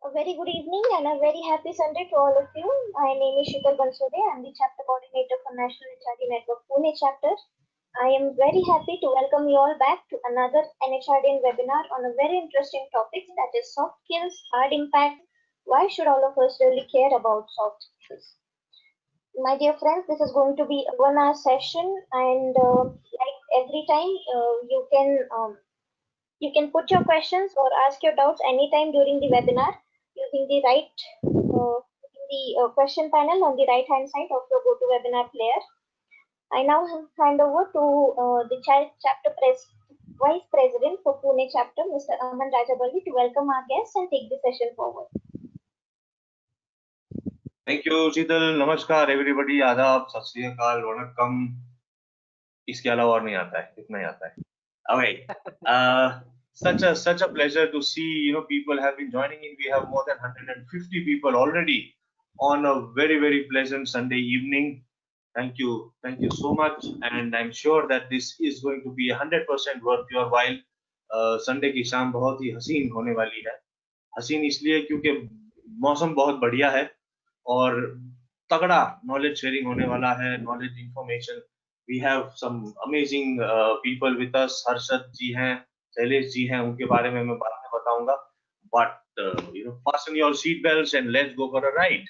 A very good evening and a very happy Sunday to all of you. My name is Shikar Bansode. I'm the chapter coordinator for National HRD Network Pune chapter. I am very happy to welcome you all back to another NHRDN webinar on a very interesting topic, that is soft skills, hard impact. Why should all of us really care about soft skills? My dear friends, this is going to be a 1 hour session, and like every time, you can put your questions or ask your doubts anytime during the webinar using the question panel on the right hand side of your GoToWebinar player. I now hand over to the Vice President for Pune chapter, Mr. Aman Rajaballi, to welcome our guests and take the session forward. Thank you, Sheetal. Namaskar, everybody. आदाब, सत श्री अकाल, वणक्कम. इसके अलावा और नहीं आता है, इतना ही आता है. Okay. Such a pleasure to see, people have been joining in. We have more than 150 people already on a very pleasant Sunday evening. Thank you so much, and I'm sure that this is going to be 100% worth your while. Sunday की शाम बहुत ही हसीन होने वाली है. हसीन इसलिए क्योंकि मौसम बहुत बढ़िया है और तगड़ा नॉलेज शेयरिंग होने वाला है, knowledge information. We have some amazing people with us. Harshad ji हैं, शैलेश जी हैं, उनके बारे में मैं बाद में बताऊंगा. But fasten your seat belts and let's go for a ride.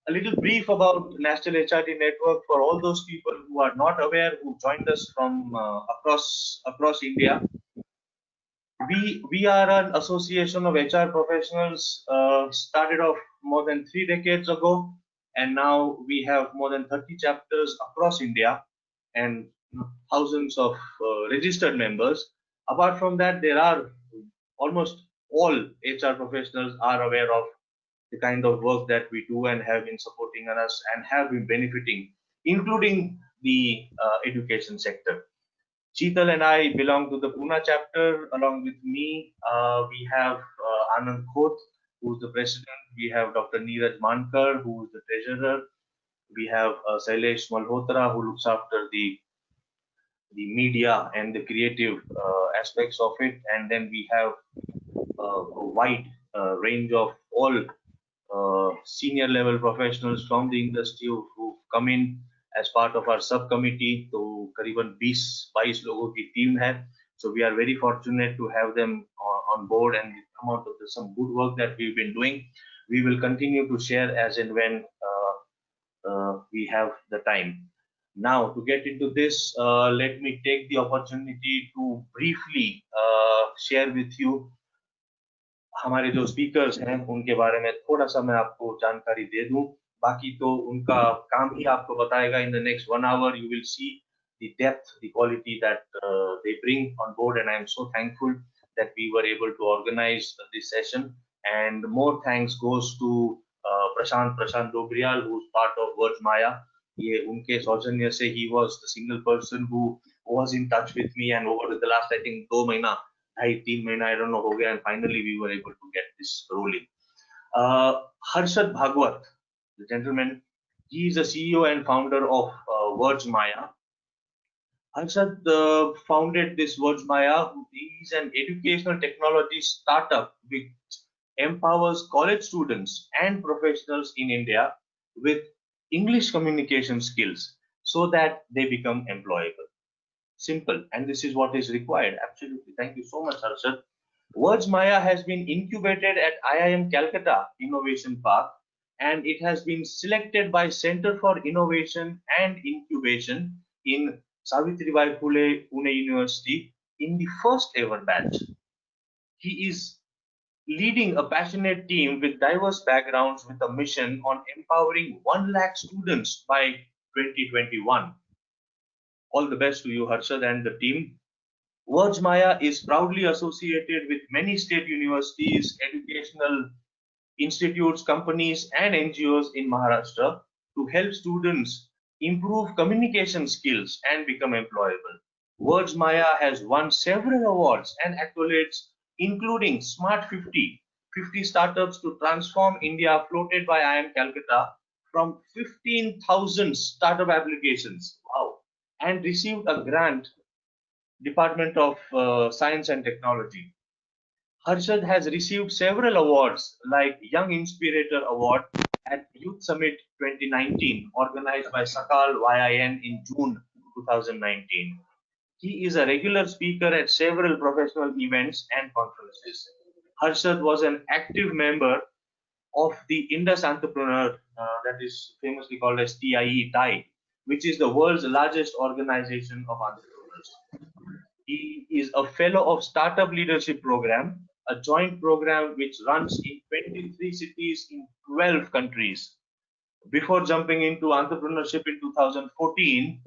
A little brief about National HRD Network for all those people who are not aware, who joined us from across India. We are an association of HR professionals, started off more than 3 decades ago, and now we have more than 30 chapters across India and thousands of registered members. Apart from that, there are almost all HR professionals are aware of the kind of work that we do and have been supporting us and have been benefiting, including the education sector. Sheetal and I belong to the Pune chapter. Along with me, we have Anand Khoth, who is the president. We have Dr. Neeraj Mankar, who is the treasurer. We have Shailesh Malhotra, who looks after the media and the creative aspects of it. And then we have a wide range of all senior level professionals from the industry who've come in as part of our subcommittee. तो करीबन 20-22 लोगों की team है. So we are very fortunate to have them on board and come out of some good work that we've been doing. We will continue to share as and when we have the time. Now, to get into this, let me take the opportunity to briefly share with you हमारे जो speakers हैं उनके बारे में थोड़ा सा मैं आपको जानकारी दे दूं. बाकी तो उनका काम ही आपको बताएगा. In the next 1 hour, you will see the depth, the quality that they bring on board, and I am so thankful that we were able to organize this session. And more thanks goes to Prashant Dobriyal, who's part of Words Maya. ये उनके सौजन्य से he was the single person who was in touch with me, and over the last, I think, 2 महीना, 2.5-3 महीना, I don't know, हो गया, and finally we were able to get this rolling. Harshad Bhagwat, the gentleman, he is the CEO and founder of Words Maya. Harshad founded this Words Maya. He is an educational technology startup which empowers college students and professionals in India with English communication skills so that they become employable. Simple, and this is what is required. Absolutely. Thank you so much, Harshad. Words Maya has been incubated at IIM Calcutta Innovation Park, and it has been selected by Center for Innovation and Incubation in Savitribai Phule Pune University in the first ever batch. He is leading a passionate team with diverse backgrounds with a mission on empowering 1 lakh students by 2021. All the best to you, Harshad, and the team. Words Maya is proudly associated with many state universities, educational institutes, companies, and NGOs in Maharashtra to help students improve communication skills and become employable. Words Maya has won several awards and accolades, including Smart 50 startups to transform India, floated by IIM Calcutta from 15,000 startup applications. Wow. And received a grant, Department of Science and Technology. Harshad has received several awards like Young Inspirator Award at Youth Summit 2019 organized by Sakal YIN in June 2019. He is a regular speaker at several professional events and conferences. Harshad was an active member of the Indus Entrepreneur, that is famously called as TIE, which is the world's largest organization of entrepreneurs. He is a fellow of Startup Leadership Program, a joint program which runs in 23 cities in 12 countries. Before jumping into entrepreneurship in 2014,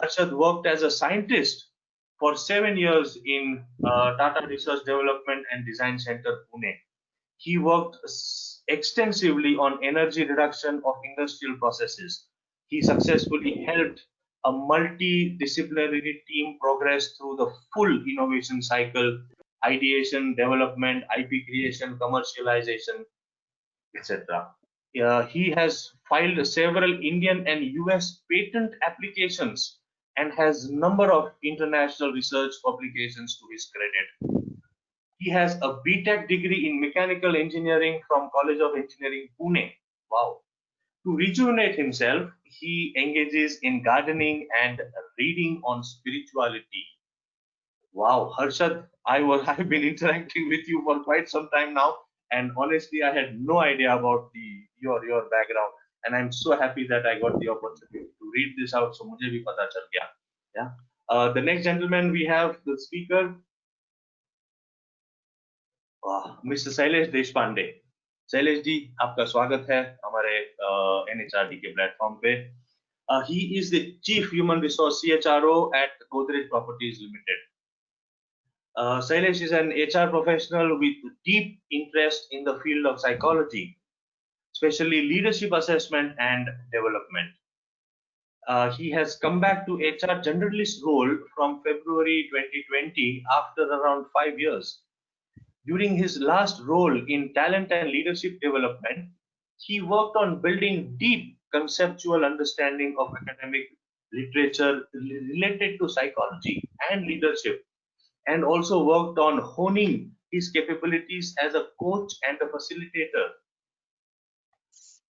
Harshad worked as a scientist for 7 years in Tata Research Development and Design Center, Pune. He worked extensively on energy reduction of industrial processes. He successfully helped a multidisciplinary team progress through the full innovation cycle, ideation, development, IP creation, commercialization, etc. He has filed several Indian and US patent applications and has number of international research publications to his credit. He has a BTech degree in mechanical engineering from College of Engineering, Pune. Wow. To rejuvenate himself, he engages in gardening and reading on spirituality. Wow, Harshad, I've been interacting with you for quite some time now, and honestly, I had no idea about your background, and I'm so happy that I got the opportunity to read this out. So मुझे भी पता चल गया. Yeah. The next gentleman we have the speaker, mister Shailesh Deshpande. Shailesh ji, आपका स्वागत है हमारे NHRD के प्लेटफॉर्म पे. He is the Chief Human Resource CHRO at Godrej Properties Limited. Shailesh is an HR professional with deep interest in the field of psychology, especially leadership assessment and development. He has come back to HR generalist role from February 2020 after around 5 years. During his last role in talent and leadership development, he worked on building deep conceptual understanding of academic literature related to psychology and leadership, and also worked on honing his capabilities as a coach and a facilitator.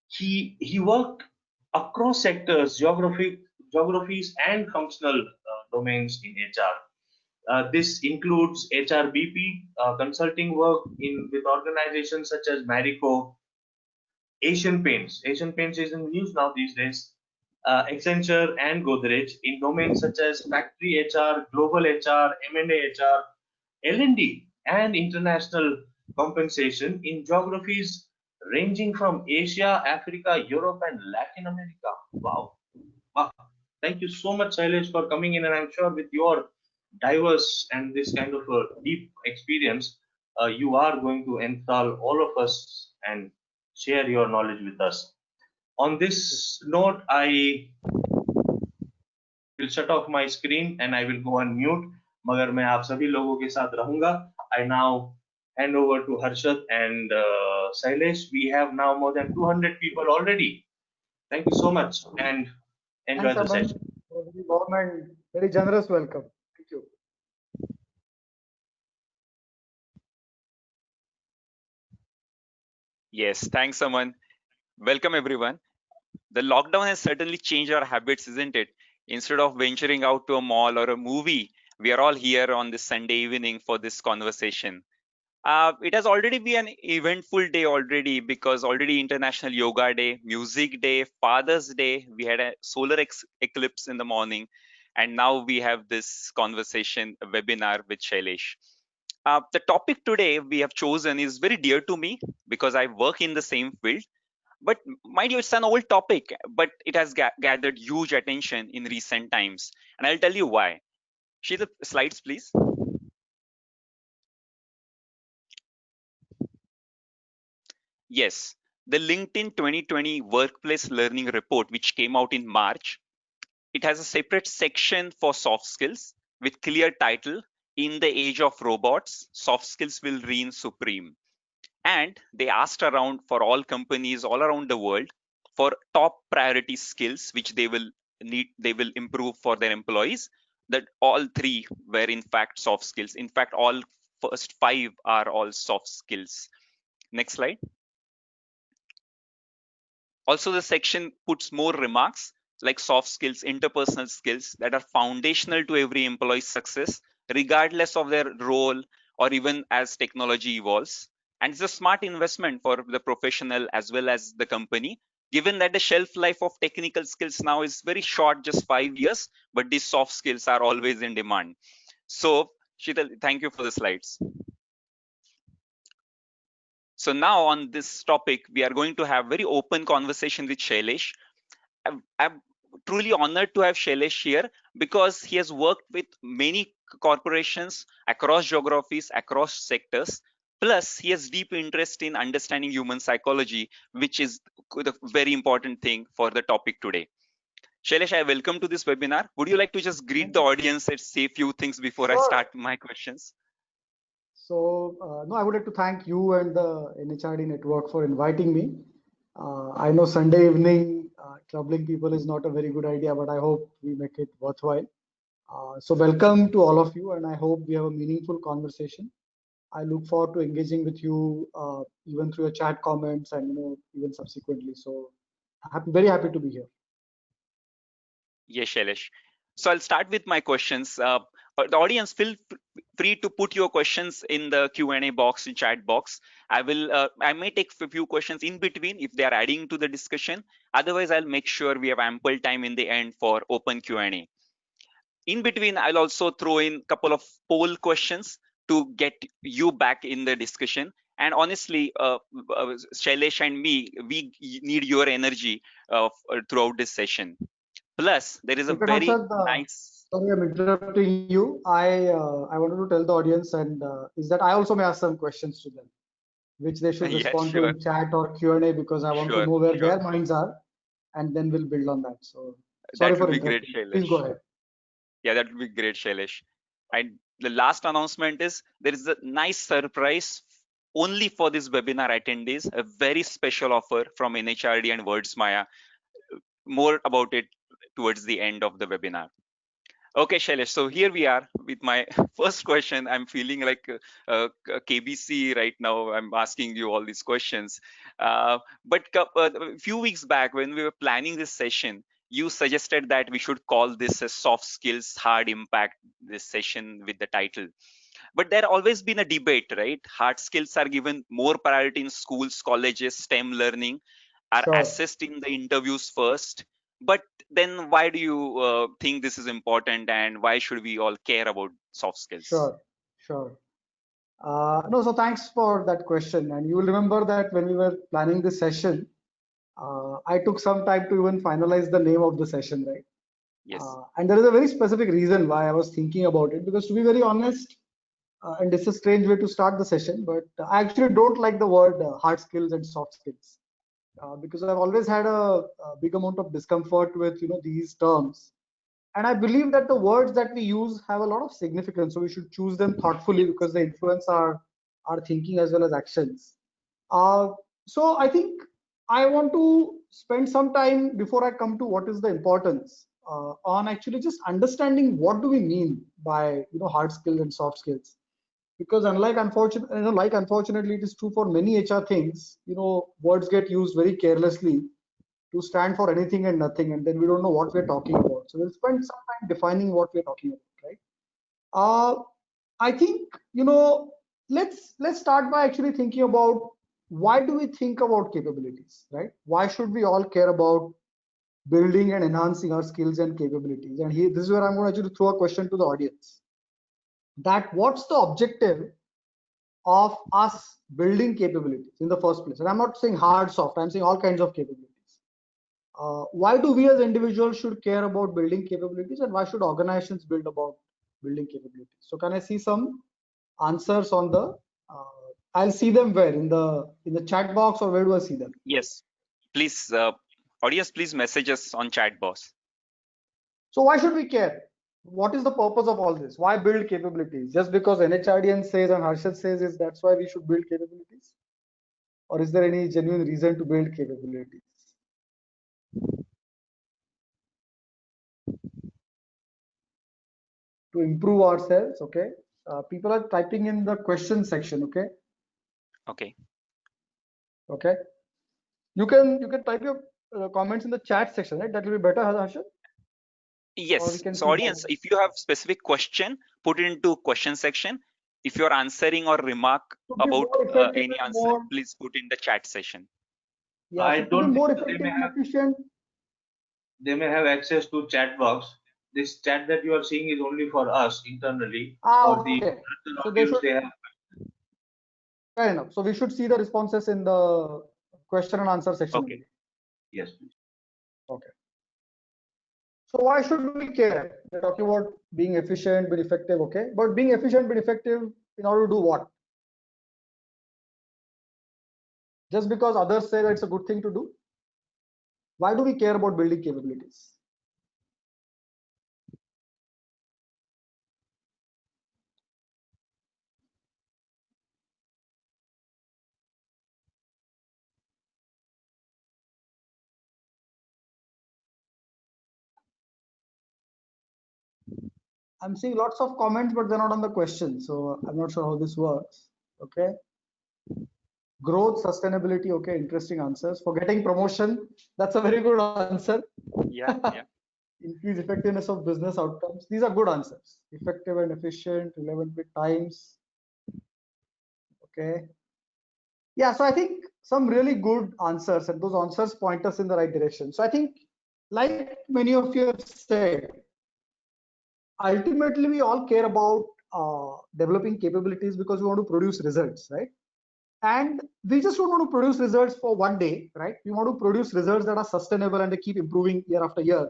He worked across sectors, geographies, and functional domains in HR. This includes HRBP, consulting work with organizations such as Marico, Asian Paints. Asian Paints is in the news now these days. Accenture and Godrej in domains such as factory HR, global HR, M&A HR, L&D, and international compensation in geographies ranging from Asia, Africa, Europe, and Latin America. Wow. Wow. Thank you so much, Shailesh, for coming in. And I'm sure with your diverse and this kind of a deep experience, you are going to enthrall all of us and share your knowledge with us. On this note, I will shut off my screen and I will go on mute. मगर मैं आप सभी लोगों के साथ रहूंगा. I now hand over to Harshad and Shailesh. We have now more than 200 people already. Thank you so much and enjoy the session. Very warm and very generous welcome. Thank you. Yes, thanks, Aman. Welcome, everyone. The lockdown has certainly changed our habits, isn't it? Instead of venturing out to a mall or a movie, we are all here on this Sunday evening for this conversation. It has already been an eventful day already because already International Yoga Day, Music Day, Father's Day, we had a solar eclipse in the morning, and now we have this conversation webinar with Shailesh. The topic today we have chosen is very dear to me because I work in the same field. But mind you, it's an old topic, but it has gathered huge attention in recent times. And I'll tell you why. See the slides, please. Yes, the LinkedIn 2020 Workplace Learning Report, which came out in March, it has a separate section for soft skills with clear title, In the Age of Robots, Soft Skills Will Reign Supreme. And they asked around for all companies all around the world for top priority skills which they will improve for their employees. That all three were in fact soft skills. In fact, all first 5 are all soft skills. Next slide. Also, the section puts more remarks like soft skills, interpersonal skills that are foundational to every employee's success, regardless of their role or even as technology evolves. And it's a smart investment for the professional as well as the company, given that the shelf life of technical skills now is very short, just 5 years, but these soft skills are always in demand. So, Sheetal, thank you for the slides. So now on this topic, we are going to have very open conversation with Shailesh. I'm truly honored to have Shailesh here because he has worked with many corporations across geographies, across sectors. Plus, he has deep interest in understanding human psychology, which is the very important thing for the topic today. Shailesh, I welcome to this webinar. Would you like to just greet the audience and say a few things before I start my questions? So, no, I would like to thank you and the NHRD network for inviting me. I know Sunday evening troubling people is not a very good idea, but I hope we make it worthwhile. So welcome to all of you, and I hope we have a meaningful conversation. I look forward to engaging with you even through your chat comments and even subsequently. So very happy to be here. Yes, Shailesh. So I'll start with my questions. The audience, feel free to put your questions in the Q&A box, in chat box. I may take a few questions in between if they are adding to the discussion. Otherwise, I'll make sure we have ample time in the end for open Q&A. In between, I'll also throw in a couple of poll questions to get you back in the discussion. And honestly, Shailesh and me, we need your energy throughout this session. Plus, there is a very nice. Sorry, I'm interrupting you. I wanted to tell the audience is that I also may ask some questions to them, which they should respond to in chat or Q&A because I want to know where their minds are, and then we'll build on that. So sorry for interrupting. Please go ahead. Yeah, that would be great, Shailesh. And the last announcement is there is a nice surprise only for this webinar attendees, a very special offer from NHRD and WordsMaya. More about it towards the end of the webinar. Okay, Shailesh, so here we are with my first question. I'm feeling like KBC right now. I'm asking you all these questions. But a few weeks back when we were planning this session, you suggested that we should call this a soft skills hard impact, this session with the title. But there always been a debate, right? Hard skills are given more priority in schools, colleges, STEM learning, are assessed in the interviews first. But then why do you think this is important, and why should we all care about soft skills? Sure. No, so thanks for that question. And you will remember that when we were planning this session, I took some time to even finalize the name of the session, right? Yes. And there is a very specific reason why I was thinking about it, because to be very honest, and it's a strange way to start the session, but I actually don't like the word hard skills and soft skills. Because I've always had a big amount of discomfort with these terms, and I believe that the words that we use have a lot of significance, so we should choose them thoughtfully because they influence our thinking as well as actions. So I think I want to spend some time before I come to what is the importance on actually just understanding what do we mean by hard skills and soft skills. Because unfortunately, it is true for many HR things. Words get used very carelessly to stand for anything and nothing, and then we don't know what we're talking about. So we'll spend some time defining what we're talking about, right? I think let's start by actually thinking about why do we think about capabilities, right? Why should we all care about building and enhancing our skills and capabilities? And this is where I'm going to actually throw a question to the audience. That what's the objective of us building capabilities in the first place? And I'm not saying hard, soft, I'm saying all kinds of capabilities. Why do we as individuals should care about building capabilities, and why should organizations build about building capabilities? So can I see some answers on the I'll see them where in the chat box, or where do I see them? Yes, please, audience, please message us on chat box. So why should we care? What is the purpose of all this? Why build capabilities? Just because NHRDN says and Harshad says is that's why we should build capabilities? Or is there any genuine reason to build capabilities? To improve ourselves, okay? People are typing in the question section. Okay. Okay. Okay. You can type your comments in the chat section, right? That will be better, Harshad. Or we Yes. can So see audience, both. if you have specific question, put it into question section. If you're answering or remark To be about more effective any and answer, more, please put in the chat session. yeah. I So to be don't think more so. effective and efficient, They may have access to chat box. This chat that you are seeing is only for us internally. For the okay. other So they audience, should, they have. fair enough. So we should see the responses in the question and answer section Okay. only. Yes, please. Okay. So why should we care? We're talking about being efficient, being effective, okay? But being efficient, being effective in order to do what? Just because others say that it's a good thing to do? Why do we care about building capabilities? I'm seeing lots of comments, but they're not on the question. So I'm not sure how this works. Okay. Growth, sustainability. Okay. Interesting answers. For getting promotion, that's a very good answer. Yeah. Yeah. Increase effectiveness of business outcomes. These are good answers. Effective and efficient, relevant with times. Okay. Yeah. So I think some really good answers, and those answers point us in the right direction. So I think, like many of you have said, ultimately we all care about developing capabilities because we want to produce results, right? And we just don't want to produce results for one day, right? We want to produce results that are sustainable and they keep improving year after year.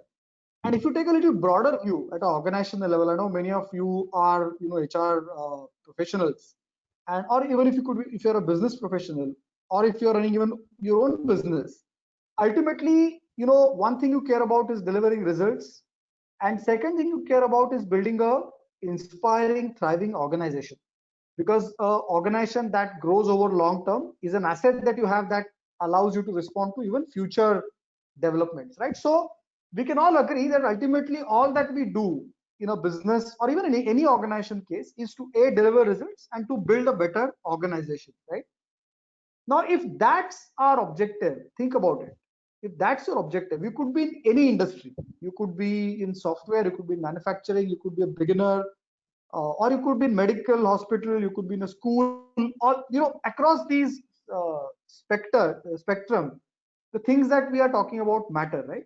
And if you take a little broader view at an organizational level, I know many of you are, HR professionals, and or even if you could, if you're a business professional, or if you're running even your own business, ultimately, one thing you care about is delivering results, and second thing you care about is building a inspiring, thriving organization. Because an organization that grows over long term is an asset that you have that allows you to respond to even future developments, right? So we can all agree that ultimately all that we do in a business or even in any organization case is to deliver results and to build a better organization, right? Now, if that's our objective, think about it. If that's your objective, you could be in any industry. You could be in software, you could be in manufacturing, you could be a beginner, or you could be in medical hospital, you could be in a school, or across these spectrum, the things that we are talking about matter, right?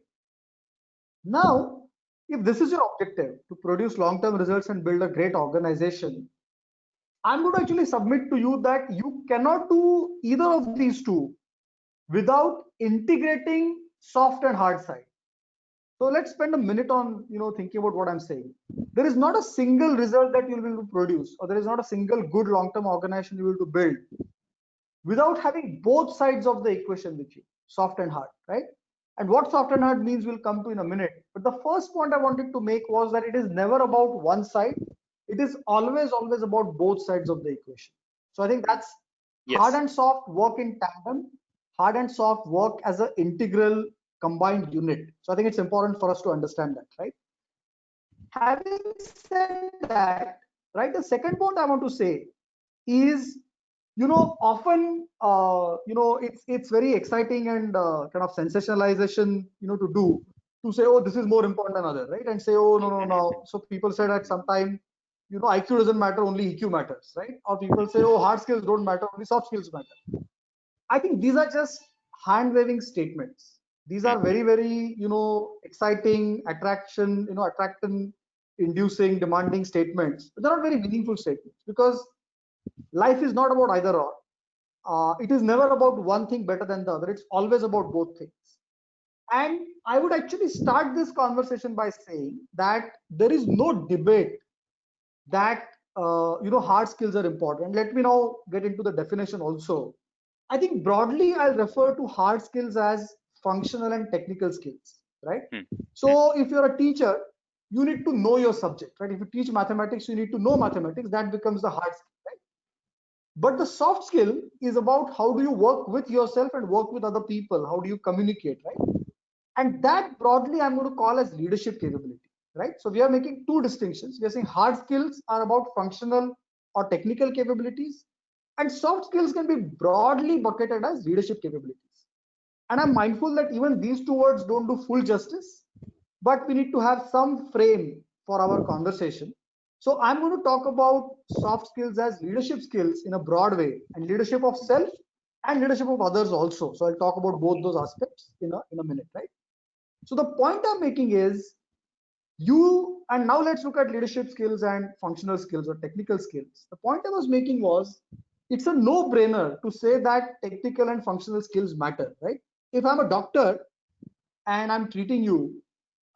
Now, if this is your objective to produce long-term results and build a great organization, I'm going to actually submit to you that you cannot do either of these two without integrating soft and hard side. So let's spend a minute on thinking about what I'm saying. There is not a single result that you'll be able to produce, or there is not a single good long-term organization you will to build without having both sides of the equation with you, soft and hard, right? And what soft and hard means we'll come to in a minute. But the first point I wanted to make was that it is never about one side. It is always about both sides of the equation. So I think that's hard and soft work in tandem. Hard and soft work as an integral combined unit. So I think it's important for us to understand that, right? Having said that, right, the second point I want to say is, often, it's very exciting and kind of sensationalization, to do, to say, oh, this is more important than other, right? And say, oh, no. So people said at some time, IQ doesn't matter, only EQ matters, right? Or people say, oh, hard skills don't matter, only soft skills matter. I think these are just hand-waving statements. These are very, very, exciting, attraction inducing, demanding statements. But they're not very meaningful statements because life is not about either or. It is never about one thing better than the other. It's always about both things. And I would actually start this conversation by saying that there is no debate that hard skills are important. Let me now get into the definition also. I think broadly I'll refer to hard skills as functional and technical skills, right? So if you're a teacher, you need to know your subject, right? If you teach mathematics, you need to know mathematics. That becomes the hard skill, right? But the soft skill is about how do you work with yourself and work with other people? How do you communicate, right? And that broadly I'm going to call as leadership capability, right? So we are making two distinctions. We are saying hard skills are about functional or technical capabilities, and soft skills can be broadly bucketed as leadership capabilities. And I'm mindful that even these two words don't do full justice, but we need to have some frame for our conversation. So I'm going to talk about soft skills as leadership skills in a broad way, and leadership of self and leadership of others also. So I'll talk about both those aspects in a minute, right? So the point I'm making is and now let's look at leadership skills and functional skills or technical skills. The point I was making was it's a no-brainer to say that technical and functional skills matter, right? If I'm a doctor and I'm treating you,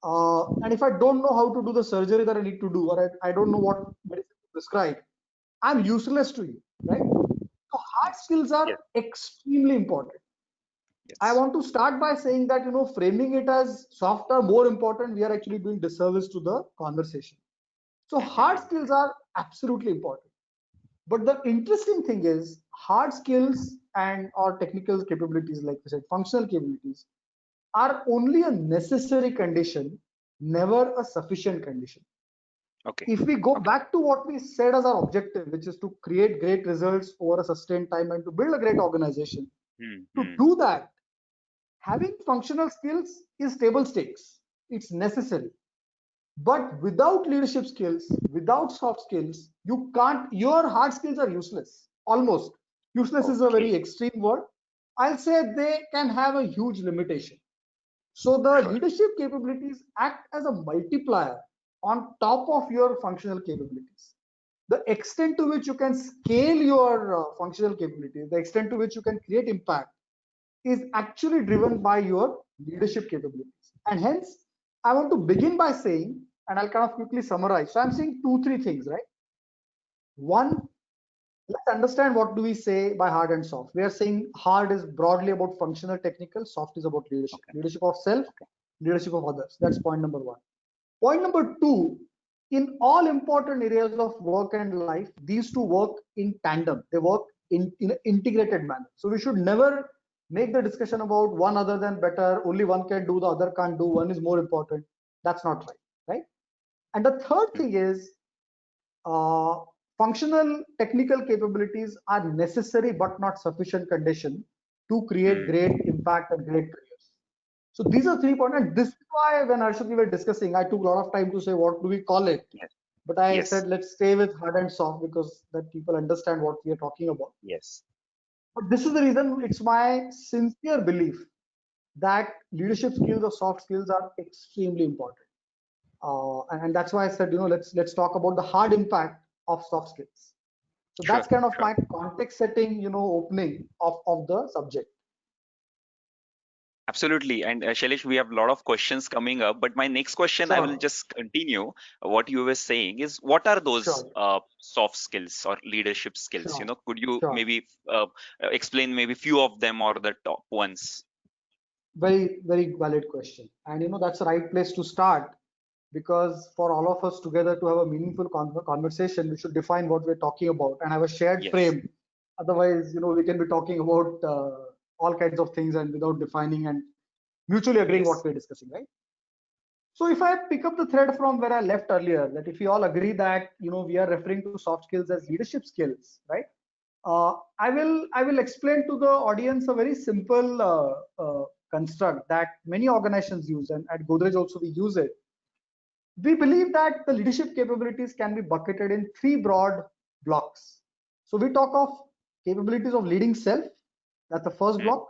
and if I don't know how to do the surgery that I need to do, or I don't know what medicine to prescribe, I'm useless to you, right? So hard Yes. skills are Yes. extremely important. I Yes. want to start by saying that, framing it as soft are more important, we are actually doing disservice to the conversation. So hard Mhm. skills are absolutely important. But the interesting thing is hard skills and or technical capabilities, like we said, functional capabilities, are only a necessary condition, never a sufficient condition. Okay. If we go Okay. back to what we said as our objective, which is to create great results over a sustained time and to build a great organization, to Hmm. do that, having functional skills is table stakes. It's necessary. But without leadership skills, without soft skills, your hard skills are useless. Almost. Useless is a very Okay. extreme word. I'll say they can have a huge limitation. So the Sure. leadership capabilities act as a multiplier on top of your functional capabilities. The extent to which you can scale your functional capabilities, the extent to which you can create impact, is actually driven by your leadership capabilities. And hence, I want to begin by saying, and I'll kind of quickly summarize. So I'm saying two, three things, right? One, let's understand what do we say by hard and soft. We are saying hard is broadly about functional, technical, soft is about leadership. Okay. Leadership of self, Okay. leadership of others. That's point number one. Point number two, in all important areas of work and life, these two work in tandem. They work in an integrated manner. So we should never make the discussion about one other than better, only one can do, the other can't do, one is more important. That's not right, right? And the third Hmm. thing is uh, functional technical capabilities are necessary but not sufficient condition to create Hmm. great impact and great careers. So these are 3 points, and this is why when Arshad we were discussing, I took a lot of time to say what do we call it, Yes. but I Yes. said let's stay with hard and soft because that people understand what we are talking about. Yes. But this is the reason it's my sincere belief that leadership skills or soft skills are extremely important. And that's why I said, let's talk about the hard impact of soft skills. So Sure. that's kind of Sure. my context setting, opening of the subject. Absolutely. And Shailesh, we have a lot of questions coming up, but my next question, I will Sure, just continue what you were saying is what are those sure, soft skills or leadership skills? sure, Could you sure. maybe explain maybe few of them or the top ones? Very, very valid question. And that's the right place to start because for all of us together to have a meaningful conversation, we should define what we're talking about and have a shared Yes. frame. Otherwise, we can be talking about all kinds of things and without defining and mutually agreeing what Yes. we're discussing, right? So if I pick up the thread from where I left earlier, that if we all agree that we are referring to soft skills as leadership skills, right? I will explain to the audience a very simple construct that many organizations use, and at Godrej also we use it. We believe that the leadership capabilities can be bucketed in three broad blocks. So we talk of capabilities of leading self, that's the first Hmm. block,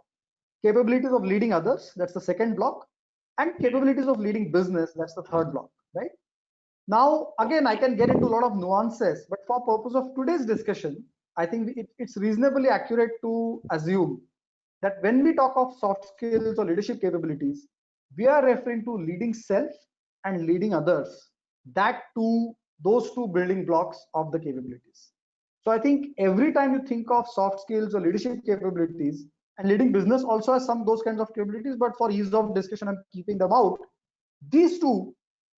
capabilities of leading others, that's the second block, and Hmm. capabilities of leading business, that's the third block, right? Now, again, I Okay. can get into a lot of nuances, but for purpose of today's discussion, I think it's reasonably accurate to assume that when we talk of soft skills or leadership capabilities, we are referring to leading self and leading others. Those two building blocks of the capabilities. So I think every time you think of soft skills or leadership capabilities, and leading business also has some those kinds of capabilities, but for ease of discussion, I'm keeping them out. These two,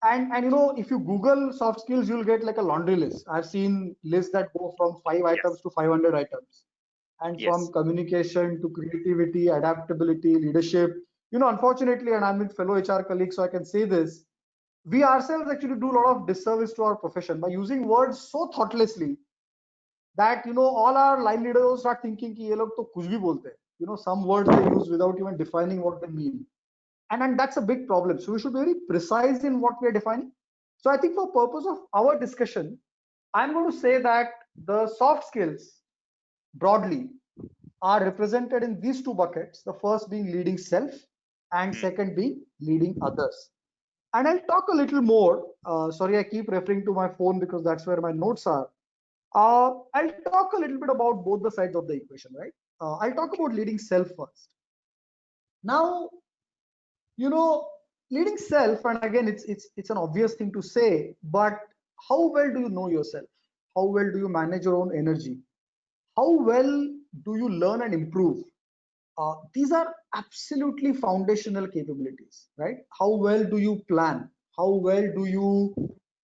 and if you Google soft skills, you'll get like a laundry list. I've seen lists that go from 5 items Yes. to 500 items, and from Yes. communication to creativity, adaptability, leadership. Unfortunately, and I'm with fellow HR colleagues, so I can say this. we ourselves actually do a lot of disservice to our profession by using words so thoughtlessly that all our line leaders will start thinking कि ये लोग तो कुछ भी बोलते हैं. Some words they use without even defining what they mean, and that's a big problem. So we should be very precise in what we are defining. So I think for purpose of our discussion, I'm going to say that the soft skills broadly are represented in these two buckets. The first being leading self, and second being leading others. And I'll talk a little more. Sorry, I keep referring to my phone because that's where my notes are. I'll talk a little bit about both the sides of the equation, right? I'll talk about leading self first. Now, leading self, and again, it's an obvious thing to say, but how well do you know yourself? How well do you manage your own energy? How well do you learn and improve? These are absolutely foundational capabilities, right? How well do you plan? How well do you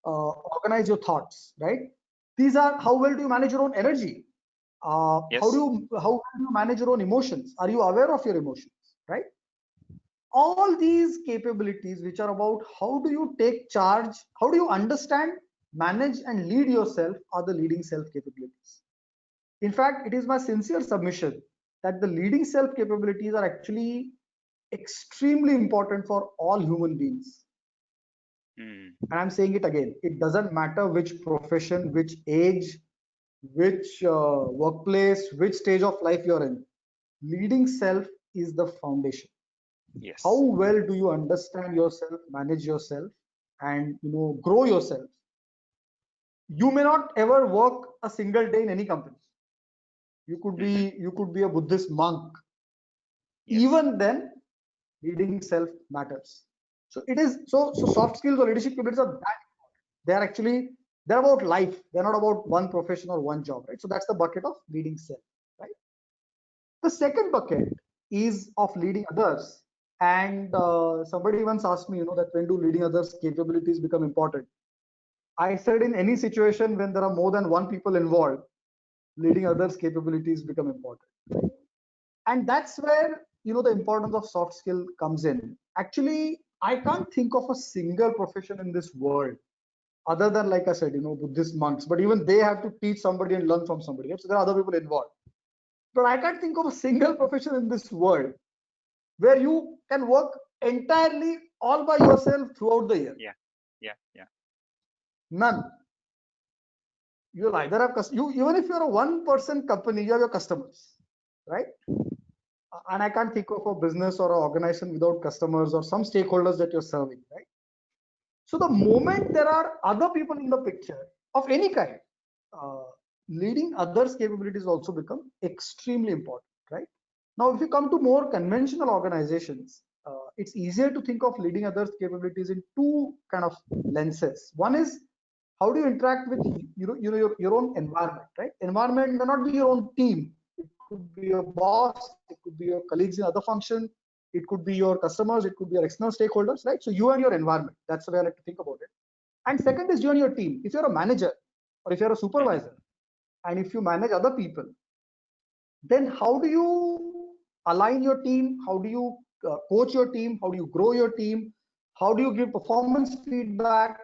organize your thoughts, right? These are how well do you manage your own energy? Yes. How well do you manage your own emotions? Are you aware of your emotions, right? All these capabilities, which are about how do you take charge, how do you understand, manage, and lead yourself, are the leading self capabilities. In fact, it is my sincere submission that the leading self capabilities are actually extremely important for all human beings. And I'm saying it again, it doesn't matter which profession, which age, which workplace, which stage of life you're in. Leading self is the foundation. Yes. How well do you understand yourself, manage yourself, and grow yourself? You may not ever work a single day in any company. You could be a Buddhist monk. Yes. Even then, leading self matters. So it is so soft skills or leadership capabilities are that they're about life. They're not about one profession or one job, right? So that's the bucket of leading self, right? The second bucket is of leading others. And somebody once asked me, that when do leading others capabilities become important? I said in any situation when there are more than one people involved, leading others capabilities become important, right? And that's where the importance of soft skill comes in. Actually, I can't think of a single profession in this world other than, like I said, Buddhist monks, but even they have to teach somebody and learn from somebody, right? So there are other people involved, but I can't think of a single profession in this world where you can work entirely all by yourself throughout the year. Yeah. None. You'll either have even if you're a one-person company, you have your customers, right? And I can't think of a business or an organization without customers or some stakeholders that you're serving, right? So the moment there are other people in the picture of any kind, leading others capabilities also become extremely important, right? Now, if you come to more conventional organizations, it's easier to think of leading others capabilities in two kind of lenses. One is how do you interact with your own environment, right? Environment may not be your own team. It could be your boss, it could be your colleagues in other function, it could be your customers, it could be your external stakeholders, right? So you and your environment, that's the way I like to think about it. And second is you and your team. If you're a manager or if you're a supervisor and if you manage other people, then how do you align your team? How do you coach your team? How do you grow your team? How do you give performance feedback?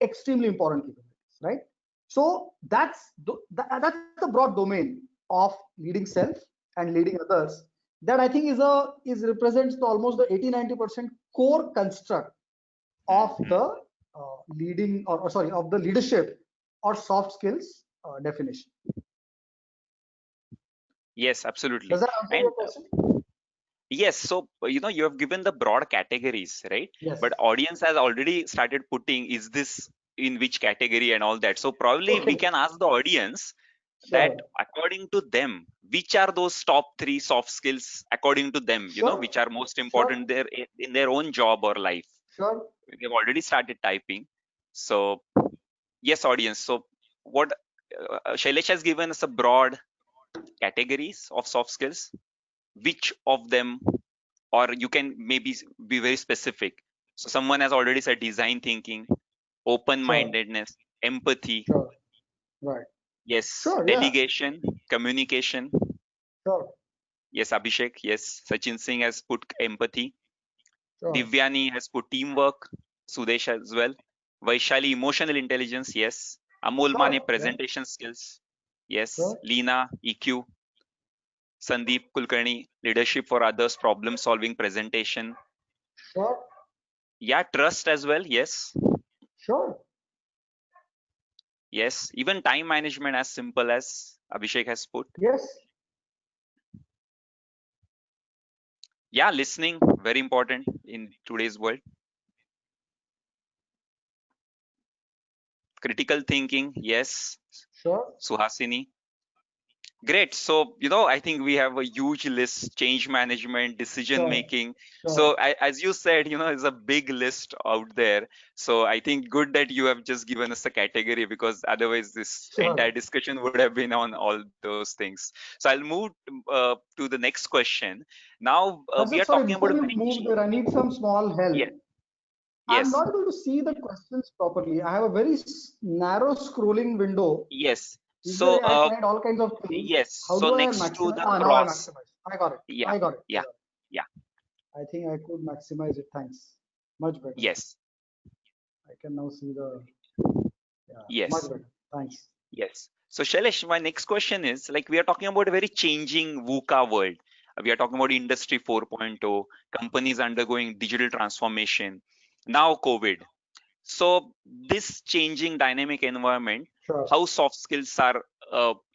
Extremely important capabilities, right? So that's the broad domain of leading self and leading others that I think is represents almost the 80-90% core construct of the leading or sorry of the leadership or soft skills definition. Yes, absolutely. Does that answer your question? Yes, so you have given the broad categories, right? Yes. But audience has already started putting, is this in which category and all that. So probably we can ask the audience that according to them, which are those top 3 soft skills according to them, which are most important there in their own job or life. Sure. They've already started typing. So yes, audience. So what Shailesh has given us a broad categories of soft skills. Which of them, or you can maybe be very specific. So someone has already said design thinking, open-mindedness, empathy. Sure. Right. Yes. Sure, yeah. Delegation, communication. Sure. Yes, Abhishek. Yes. Sachin Singh has put empathy. Sure. Divyani has put teamwork. Sudesh as well. Vaishali, emotional intelligence, yes. Amol Sure. Mane, Yeah. presentation skills, yes. Sure. Leena, EQ. Sandeep Kulkarni, leadership for others, problem solving, presentation. Sure. Yeah, trust as well, yes. Sure. Yes, even time management, as simple as Abhishek has put. Yes. Yeah, listening, very important in today's world. Critical thinking, yes. Sure. Suhasini. Great. So, I think we have a huge list: change management, decision Sure. making. Sure. So, as you said, it's a big list out there. So, I think good that you have just given us a category, because otherwise, this entire Sure. discussion would have been on all those things. So, I'll move to the next question. Now, we Rajat, are sorry, talking before about a you very move there, I need some small help. yes, I'm yes, not able to see the questions properly. I have a very narrow scrolling window. yes. Is So, there, I tried all kinds of things. yes. How So do I next to maximize? the Ah, now I cross, maximize. I got it. yeah, I got it. I yeah, got it. yeah, I think I could maximize it. Thanks. Much better. yes, I can now see the, yeah, much yes. better. Thanks. Yes. So, Shailesh, my next question is, like, we are talking about a very changing VUCA world. We are talking about Industry 4.0, companies undergoing digital transformation, now COVID. So, this changing dynamic environment, Sure. how soft skills are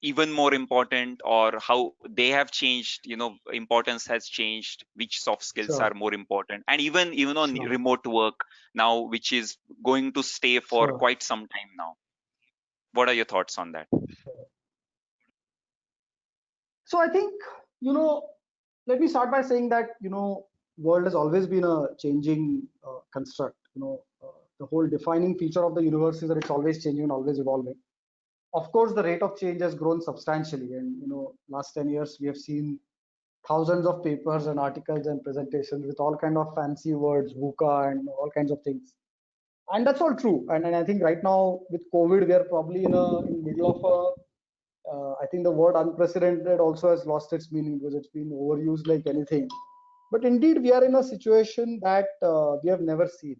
even more important, or how they have changed, importance has changed, which soft skills Sure. are more important, and even on Sure. remote work now, which is going to stay for Sure. quite some time now. What are your thoughts on that? Sure. So I think, let me start by saying that, world has always been a changing construct. The whole defining feature of the universe is that it's always changing and always evolving. Of course, the rate of change has grown substantially, and last 10 years we have seen thousands of papers and articles and presentations with all kind of fancy words, VUCA and all kinds of things. And that's all true. And I think right now with COVID, we are probably in middle of a I think the word unprecedented also has lost its meaning because it's been overused like anything. But indeed, we are in a situation that we have never seen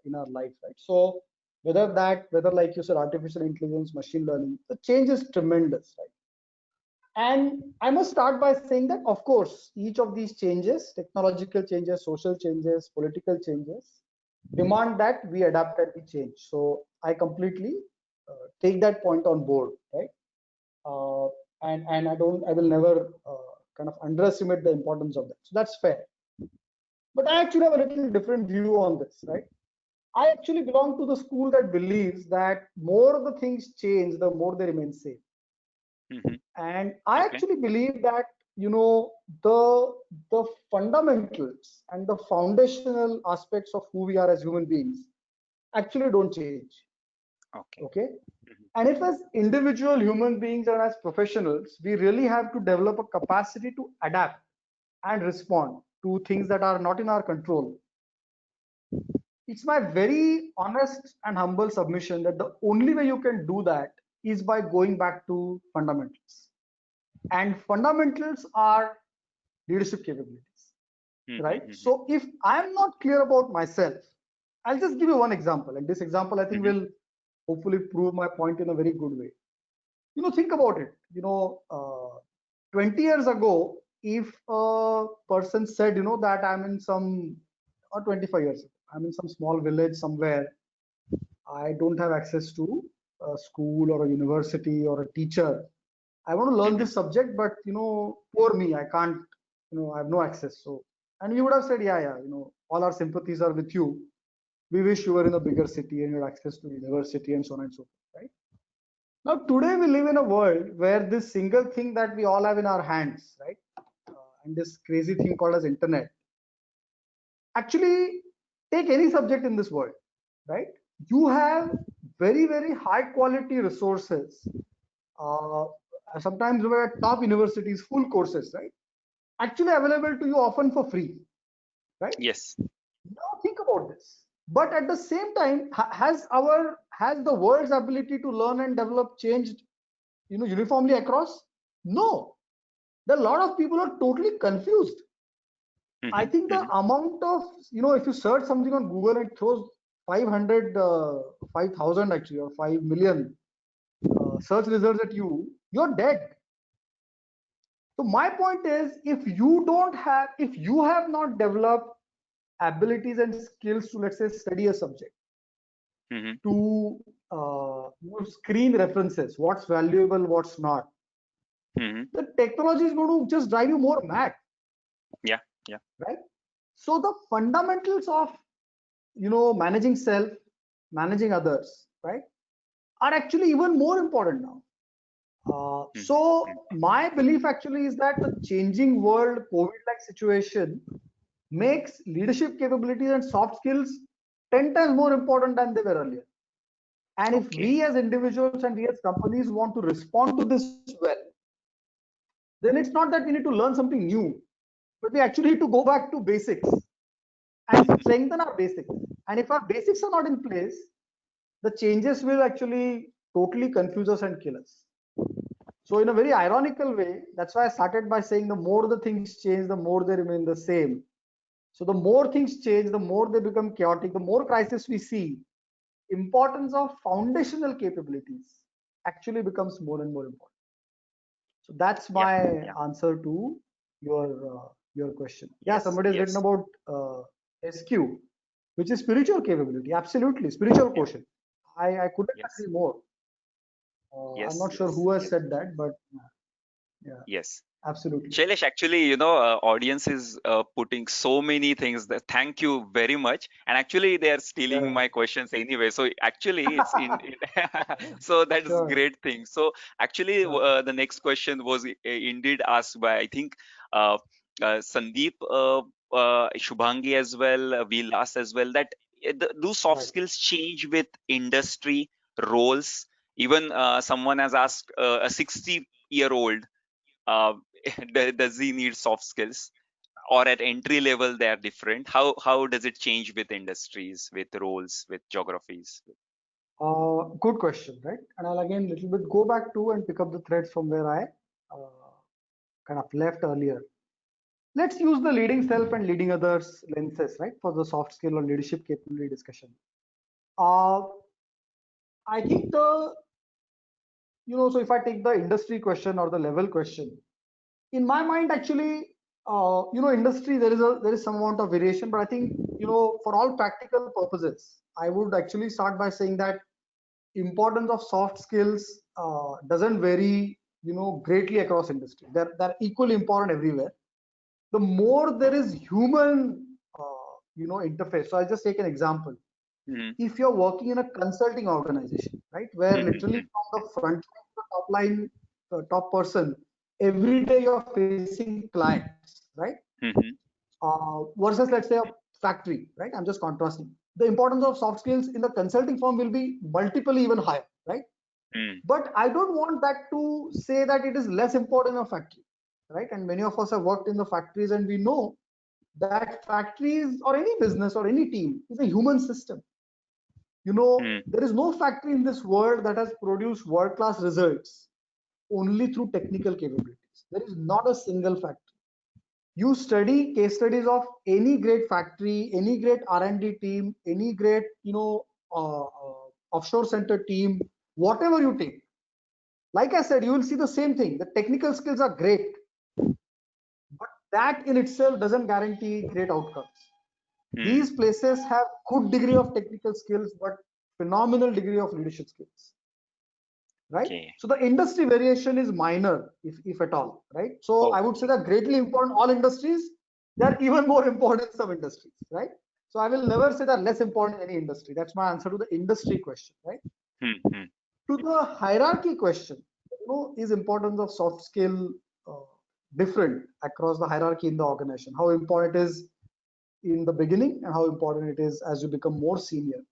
in our life, right? So whether like you said, artificial intelligence, machine learning, the change is tremendous, right? And I must start by saying that, of course, each of these changes, technological changes, social changes, political changes, demand that we adapt and we change. So I completely take that point on board, right? uh, and I will never kind of underestimate the importance of that. So that's fair. But I actually have a little different view on this, right? I actually belong to the school that believes that more the things change, the more they remain same. Hmm. And I Okay. actually believe that the fundamentals and the foundational aspects of who we are as human beings actually don't change. Okay. Okay. Mhm. And if as individual human beings and as professionals, we really have to develop a capacity to adapt and respond to things that are not in our control, it's my very honest and humble submission that the only way you can do that is by going back to fundamentals. And fundamentals are leadership capabilities, right? Mhm, So if I'm not clear about myself, I'll just give you one example. And this example, I think, mhm, will hopefully prove my point in a very good way. Think about it. 20 years ago, if a person said, that I'm in some, or 25 years ago, I'm in some small village somewhere, I don't have access to a school or a university or a teacher. I want to learn mhm. this subject, but poor me, I can't, I have no access. So, and you would have said, yeah, yeah, all our sympathies are with you. We wish you were in a bigger city and you had access to university and so on and so forth, right? Now, today we live in a world where this single thing that we all have in our hands, right, and this crazy thing called as internet, actually take any subject in this world, right? You have very, very high quality resources. Uh, Sometimes we are at top universities, full courses, right? Actually available to you often for free, right? Yes. Now think about this. But at the same time, has the world's ability to learn and develop changed, uniformly across? No. A lot of people are totally confused. I Mhm, think the mhm. amount of, if you search something on Google and it throws 5,000 actually, or 5 million search results at you, you're dead. So my point is, if you have not developed abilities and skills to, let's say, study a subject, Mm-hmm. to screen references, what's valuable, what's not, Mm-hmm. the technology is going to just drive you more mad. Yeah. Yeah. Right? So the fundamentals of managing self, managing others, right, are actually even more important now. So my belief actually is that the changing world, COVID-like situation makes leadership capabilities and soft skills 10 times more important than they were earlier. And if Okay. we as individuals and we as companies want to respond to this well, then it's not that we need to learn something new, but we actually need to go back to basics and strengthen our basics. And if our basics are not in place, the changes will actually totally confuse us and kill us. So in a very ironical way, that's why I started by saying the more the things change, the more they remain the same. So the more things change, the more they become chaotic, the more crisis we see, importance of foundational capabilities actually becomes more and more important. So that's my answer to your question. Yeah, somebody has written about SQ, which is spiritual capability. Absolutely, spiritual quotient. I couldn't agree more. I'm not sure who has said that, but yeah. Yes. Absolutely. Shailesh, actually, audience is putting so many things that thank you very much. And actually, they are stealing my questions anyway. So actually, it's so that is great thing. So actually, the next question was indeed asked by, I think, Sandeep, Shubhangi as well, Vilas as well, that do soft skills change with industry roles? Even someone has asked a 60-year-old, does he need soft skills, or at entry level they are different? How does it change with industries, with roles, with geographies? Good question, right? And I'll again little bit go back to and pick up the threads from where I kind of left earlier. Let's use the leading self and leading others lenses, right, for the soft skill or leadership capability discussion. I think so if I take the industry question or the level question, in my mind, actually, industry, there is some amount of variation, but I think, for all practical purposes, I would actually start by saying that importance of soft skills doesn't vary, greatly across industry. They're equally important everywhere. The more there is human, interface. So I'll just take an example. If you're working in a consulting organization, right, where literally from the front line to the top line, top person, every day you're facing clients, right? Versus, let's say, a factory, right? I'm just contrasting. The importance of soft skills in the consulting firm will be multiply even higher, right? But I don't want that to say that it is less important in a factory, right? And many of us have worked in the factories, and we know that factories or any business or any team is a human system. There is no factory in this world that has produced world-class results only through technical capabilities. There is not a single factory. You study case studies of any great factory, any great R&D team, any great, offshore center team, whatever you take. Like I said, you will see the same thing. The technical skills are great, but that in itself doesn't guarantee great outcomes. These places have good degree of technical skills, but phenomenal degree of leadership skills, right? So the industry variation is minor, if at all, right? So I would say that greatly important all industries, they are even more important in some industries, right? So I will never say that less important in any industry. That's my answer to the industry question, right? To the hierarchy question, is importance of soft skill different across the hierarchy in the organization? How important it is in the beginning and how important it is as you become more senior?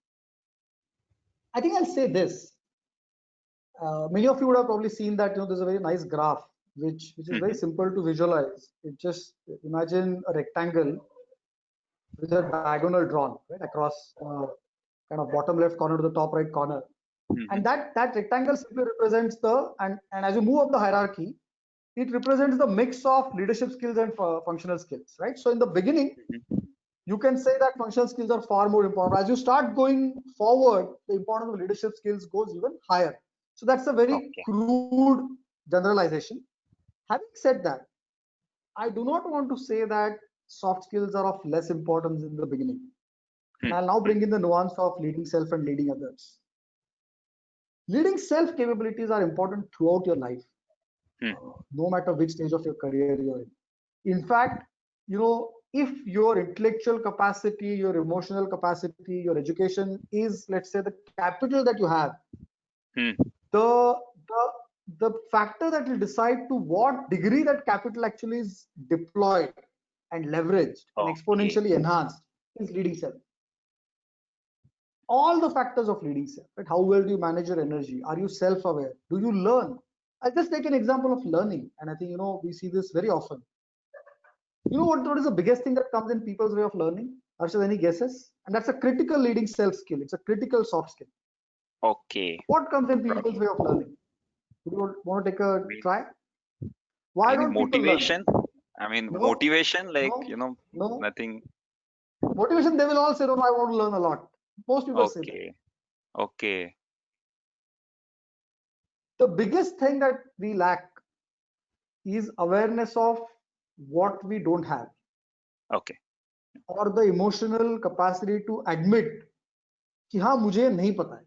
I think I'll say this. Many of you would have probably seen that there's a very nice graph which is very simple to visualize. It just imagine a rectangle with a diagonal drawn right across kind of bottom left corner to the top right corner, and that rectangle simply represents and as you move up the hierarchy, it represents the mix of leadership skills and functional skills, right? So in the beginning, you can say that functional skills are far more important. As you start going forward, the importance of leadership skills goes even higher. So that's a very Okay. crude generalization. Having said that, I do not want to say that soft skills are of less importance in the beginning. And I'll now bring in the nuance of leading self and leading others. Leading self capabilities are important throughout your life, no matter which stage of your career you're in. In fact, if your intellectual capacity, your emotional capacity, your education is, let's say, the capital that you have, the factor that will decide to what degree that capital actually is deployed and leveraged and exponentially enhanced is leading self. All the factors of leading self, right? How well do you manage your energy? Are you self-aware? Do you learn? I'll just take an example of learning, and I think we see this very often. What is the biggest thing that comes in people's way of learning? Arshad, any guesses? And that's a critical leading self skill. It's a critical soft skill. Okay. What comes in people's way of learning? Do you want to take a try? Why don't motivation? people learn? I mean, No, motivation, like, no, nothing. Motivation, they will all say, no, I want to learn a lot. Most people say that. Okay. The biggest thing that we lack is awareness of what we don't have. Okay. Or the emotional capacity to admit कि हाँ मुझे नहीं पता है.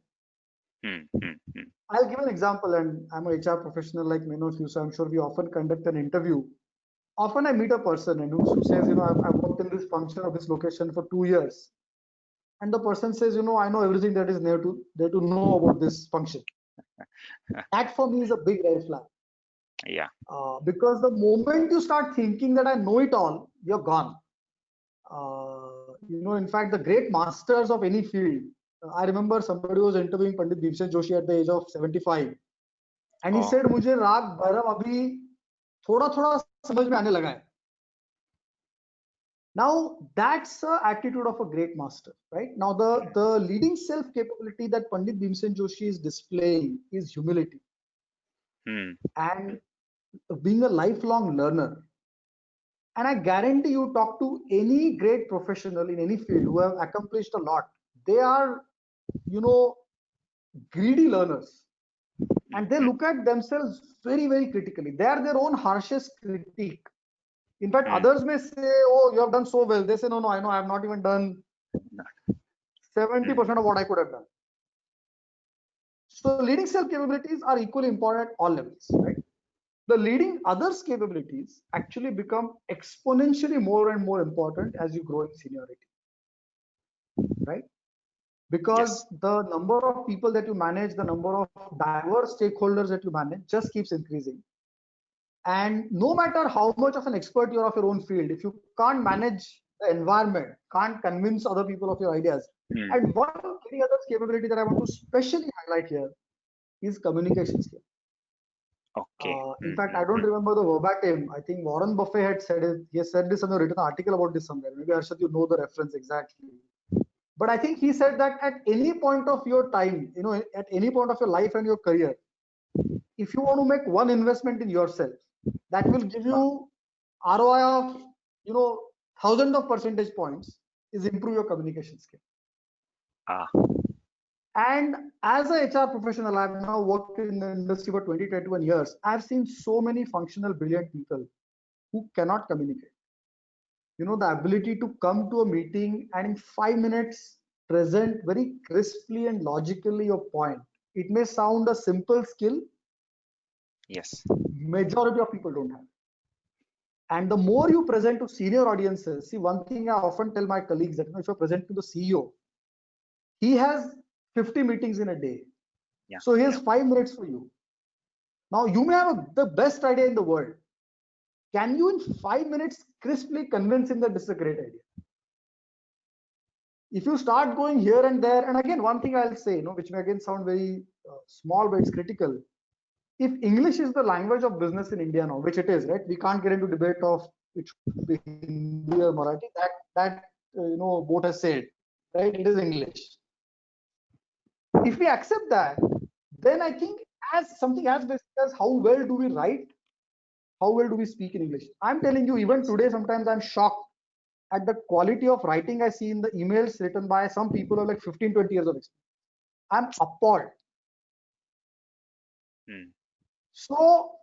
I'll give an example, and I'm an HR professional like many of you, so I'm sure we often conduct an interview. Often I meet a person and who says, I've worked in this function of this location for 2 years, and the person says, I know everything that is there to know about this function. That for me is a big red flag. Yeah. Because the moment you start thinking that I know it all, you're gone. In fact, the great masters of any field. I remember somebody was interviewing Pandit Bhimsen Joshi at the age of 75, and he said, "मुझे राग भैरव अभी थोड़ा समझ में आने लगा है." Now that's the attitude of a great master, right? Now the leading self capability that Pandit Bhimsen Joshi is displaying is humility and being a lifelong learner. And I guarantee you, talk to any great professional in any field who have accomplished a lot. They are, greedy learners, and they look at themselves very, very critically. They are their own harshest critique. In fact, others may say, "Oh, you have done so well." They say, "No, I know I have not even done 70% of what I could have done." So leading self capabilities are equally important at all levels, right? The leading others capabilities actually become exponentially more and more important as you grow in seniority, right? Because the number of people that you manage, the number of diverse stakeholders that you manage just keeps increasing. And no matter how much of an expert you're of your own field, if you can't manage the environment, can't convince other people of your ideas. And one very other capability that I want to specially highlight here is communication skill. In fact, I don't remember the verbatim. I think Warren Buffett had said it. He has said this and written an article about this somewhere. Maybe Arshad, you know the reference exactly. But I think he said that at any point of your time, at any point of your life and your career, if you want to make one investment in yourself, that will give you ROI of, thousands of percentage points, is improve your communication skill. And as a HR professional, I've now worked in the industry for 20, 21 years. I've seen so many functional, brilliant people who cannot communicate. The ability to come to a meeting and in 5 minutes present very crisply and logically your point. It may sound a simple skill. Yes. Majority of people don't have. And the more you present to senior audiences, see, one thing I often tell my colleagues that if you present to the CEO, he has 50 meetings in a day. Yeah. So he has 5 minutes for you. Now you may have the best idea in the world. Can you in 5 minutes crisply convince him that this is a great idea? If you start going here and there, and again, one thing I'll say, which may again sound very small, but it's critical. If English is the language of business in India now, which it is, right? We can't get into debate of it should be Hindi or Marathi. That boat has sailed, right? It is English. If we accept that, then I think as something as basic as how well do we write, how well do we speak in English? I'm telling you, even today, sometimes I'm shocked at the quality of writing I see in the emails written by some people who are like 15, 20 years of experience. I'm appalled. Hmm. So,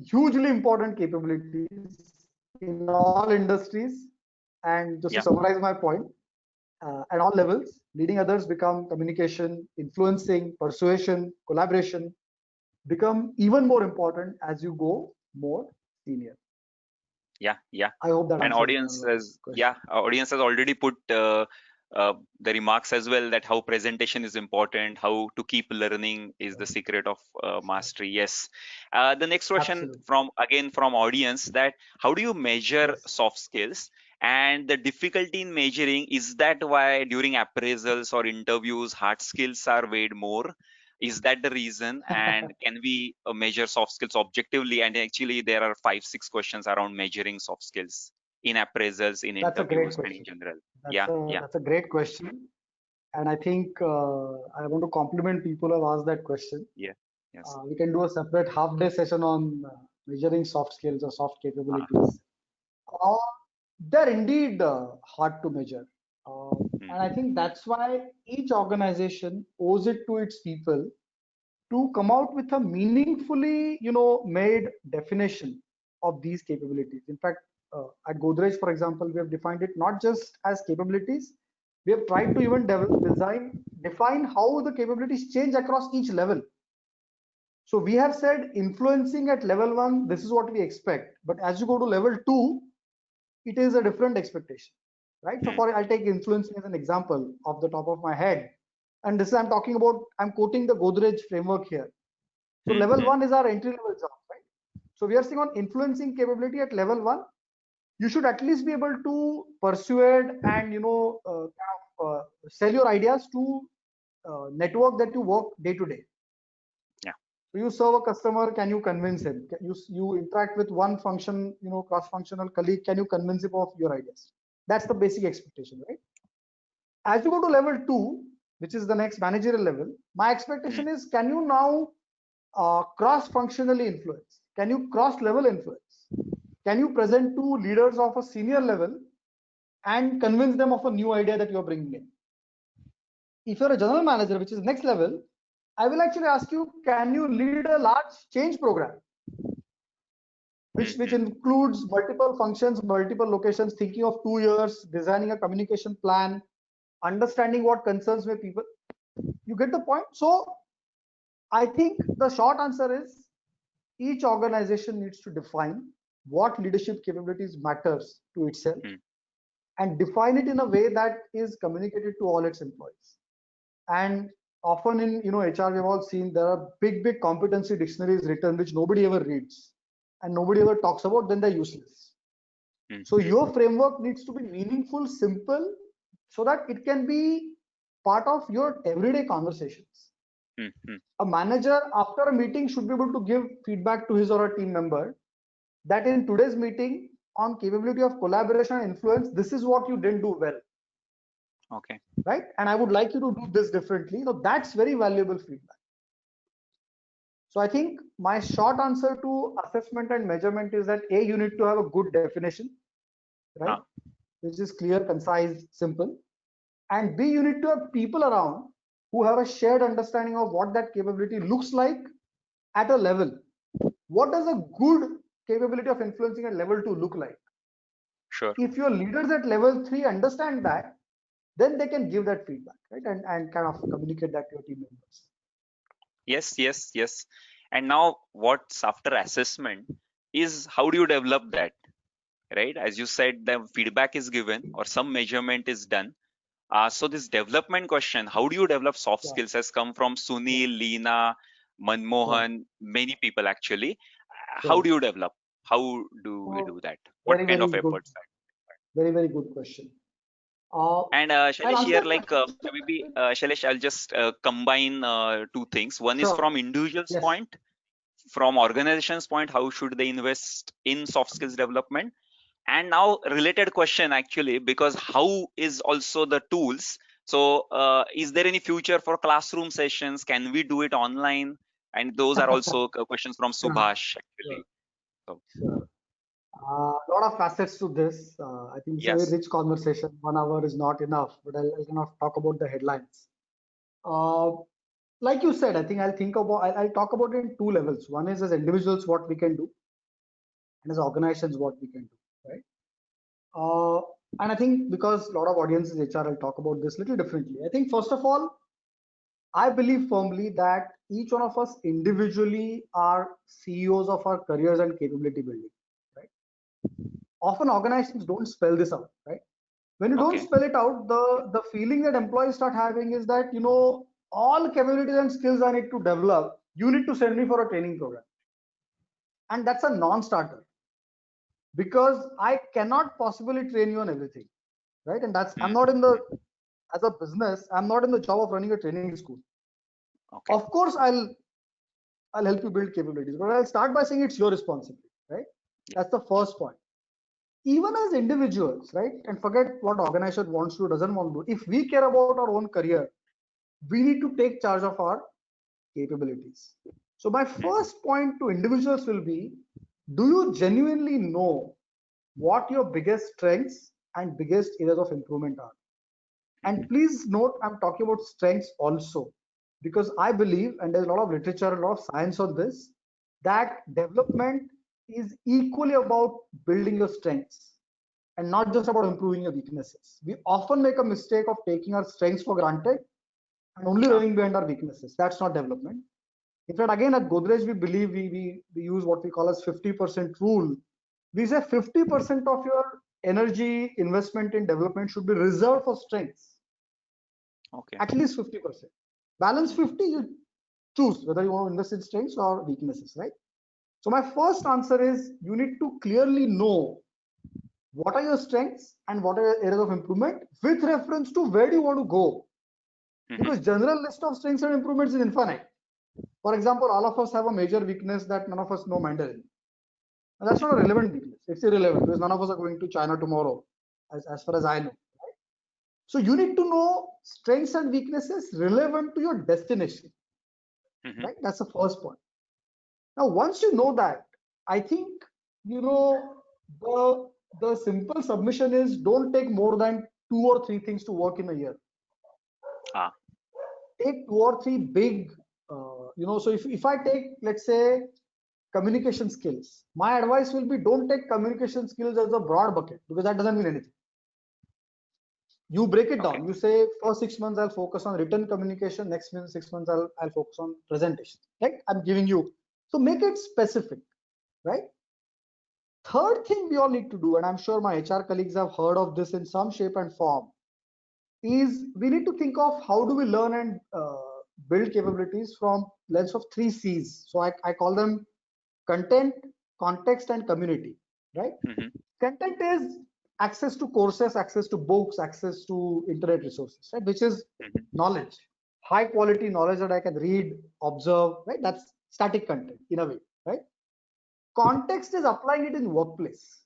hugely important capabilities in all industries. And just to Yeah. summarize my point, at all levels, leading others become communication, influencing, persuasion, collaboration, become even more important as you go more senior. Yeah. I hope that And answers audience the has, question. our audience has already put the remarks as well, that how presentation is important, how to keep learning is the secret of mastery. Yes. The next question Absolutely. from audience, that how do you measure Yes. soft skills, and the difficulty in measuring, is that why during appraisals or interviews hard skills are weighed more? Is that the reason? And can we measure soft skills objectively? And actually there are 5 6 questions around measuring soft skills in appraisals, in That's a great interviews, and in question. general. That's Yeah, a yeah. that's a great question. And I think I want to compliment people who have asked that question. Yeah. Yes. We can do a separate half-day session on measuring soft skills or soft Ah, capabilities. Uh, they're indeed hard to measure. mm, And I think that's why each organization owes it to its people to come out with a meaningfully, made definition of these capabilities. In fact, at Godrej, for example, we have defined it not just as capabilities. We have tried to even define how the capabilities change across each level. So we have said influencing at level 1, this is what we expect. But as you go to level 2, it is a different expectation, right? So mm, I'll take influencing as an example off the top of my head. And this is, I'm quoting the Godrej framework here. So mm, level mm, 1 is our entry level job, right? So we are seeing on influencing capability at level 1, you should at least be able to persuade and, sell your ideas to network that you work day to day. yeah. So you serve a customer, can you convince him? You interact with one function, cross-functional colleague, can you convince him of your ideas? That's the basic expectation, right? As you go to level 2, which is the next managerial level, my Mm, expectation is, can you now cross-functionally influence? Can you cross-level influence? Can you present to leaders of a senior level and convince them of a new idea that you're bringing in? If you're a general manager, which is next level, I will actually ask you, can you lead a large change program, which mm, includes multiple functions, multiple locations, thinking of 2 years, designing a communication plan, understanding what concerns may people? You get the point? So I think the short answer is, each organization needs to define what leadership capabilities matters to itself mm, and define it in a way that is communicated to all its employees. And often in HR, we've all seen there are big competency dictionaries written which nobody ever reads and nobody ever talks about, then they're useless. mm, So mm, your framework needs to be meaningful, simple, so that it can be part of your everyday conversations. mm, mm. A manager after a meeting should be able to give feedback to his or her team member that in today's meeting on capability of collaboration and influence, this is what you didn't do well, Okay. right? And I would like you to do this differently. That's very valuable feedback. So I think my short answer to assessment and measurement is that A, you need to have a good definition, right? Ah, Which is clear, concise, simple. And B, you need to have people around who have a shared understanding of what that capability looks like at a level. What does a good capability of influencing at level 2 look like? sure. If your leaders at level 3 understand that, then they can give that feedback, right? And kind of communicate that to your team members. Yes, yes, yes. And now what's after assessment is, how do you develop that, right? As you said, the feedback is given or some measurement is done. So this development question, how do you develop soft Yeah, skills, has come from yeah, Sunil, Leena, yeah, Manmohan, many people actually. How sure. do you develop? How do we So do that? What very, kind very of good, efforts? very good question. Uh, And I'll Shailesh answer here, that like question. maybe Shailesh, I'll just combine two things. One is Sure. from individual's Yes. point, from organization's point, how should they invest in soft skills development? And now related question actually, because how is also the tools. So is there any future for classroom sessions? Can we do it online? And those are also questions from Sure. Subhash Sure. actually. So Sure. A lot of facets to this. I think it's a very Yes. rich conversation. 1 hour is not enough, but I'll kind of talk about the headlines. Uh, like you said, I think I'll talk about it in two levels. One is as individuals what we can do, and as organizations what we can do, right? Uh, and I think because a lot of audiences HR, I'll talk about this little differently. I think first of all, I believe firmly that each one of us individually are CEOs of our careers and capability building, right? Often organizations don't spell this out, right? When you don't Okay. spell it out, the feeling that employees start having is that, all capabilities and skills I need to develop, you need to send me for a training program. And that's a non-starter, because I cannot possibly train you on everything, right? And that's, I'm Hmm. not in the, as a business, I'm not in the job of running a training school. Okay. Of course, I'll help you build capabilities, but I'll start by saying it's your responsibility, right? Yeah. That's the first point. Even as individuals, right? And forget what organization wants to, doesn't want to. If we care about our own career, we need to take charge of our capabilities. So my Hmm. first point to individuals will be, do you genuinely know what your biggest strengths and biggest areas of improvement are? And please note, I'm talking about strengths also, because I believe, and there's a lot of literature, a lot of science on this, that development is equally about building your strengths and not just about improving your weaknesses. We often make a mistake of taking our strengths for granted and only Ah. running behind our weaknesses. That's not development. In fact, again, at Godrej, we believe we use what we call as 50% rule. We say 50% of your energy investment in development should be reserved for strengths, Okay. at least 50%. Balance Hmm. 50, you choose whether you want to invest in strengths or weaknesses, right? So my first answer is, you need to clearly know what are your strengths and what are your areas of improvement with reference to where do you want to go. Hmm. Because general list of strengths and improvements is infinite. For example, all of us have a major weakness that none of us know Mandarin. And that's not a relevant weakness. It's irrelevant because none of us are going to China tomorrow, as far as I know. Right? So you need to know strengths and weaknesses relevant to your destination. Hmm. Right? That's the first point. Now, once you know that, I think, you know, the simple submission is, don't take more than 2 or 3 things to work in a year. Ah. Take 2 or 3 big, so if I take, let's say, communication skills, my advice will be, don't take communication skills as a broad bucket, because that doesn't mean anything. You break it Okay. down. You say, for 6 months I'll focus on written communication, next 6 months I'll focus on presentation, right? I'm giving you, so make it specific, right? Third thing we all need to do, and I'm sure my HR colleagues have heard of this in some shape and form, is we need to think of how do we learn and build capabilities from lens of 3 C's. So I call them content, context, and community, right? Hmm. Content is access to courses, access to books, access to internet resources, right? Which is Hmm. knowledge, high quality knowledge that I can read, observe, right? That's static content in a way, right? Context is applying it in workplace,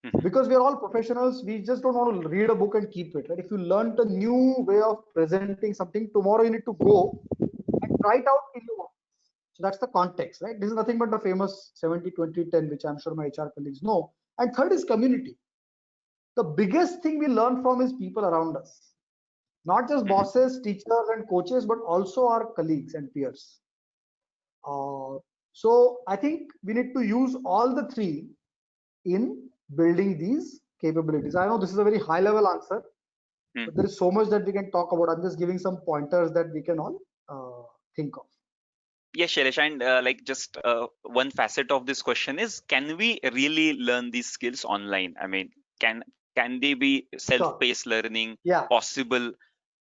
Hmm. because we are all professionals. We just don't want to read a book and keep it, right? If you learned a new way of presenting something, tomorrow you need to go and try it out in your work. So that's the context, right? This is nothing but the famous 70-20-10, which I'm sure my HR colleagues know. And third is community. The biggest thing we learn from is people around us, not just Hmm. bosses, teachers, and coaches, but also our colleagues and peers. Uh, so I think we need to use all the three in building these capabilities. I know this is a very high level answer, but there is so much that we can talk about. I'm just giving some pointers that we can all think of. Yes, Shailesh, and like just one facet of this question is, can we really learn these skills online? I mean, can can they be Sure. self-paced learning Yeah. possible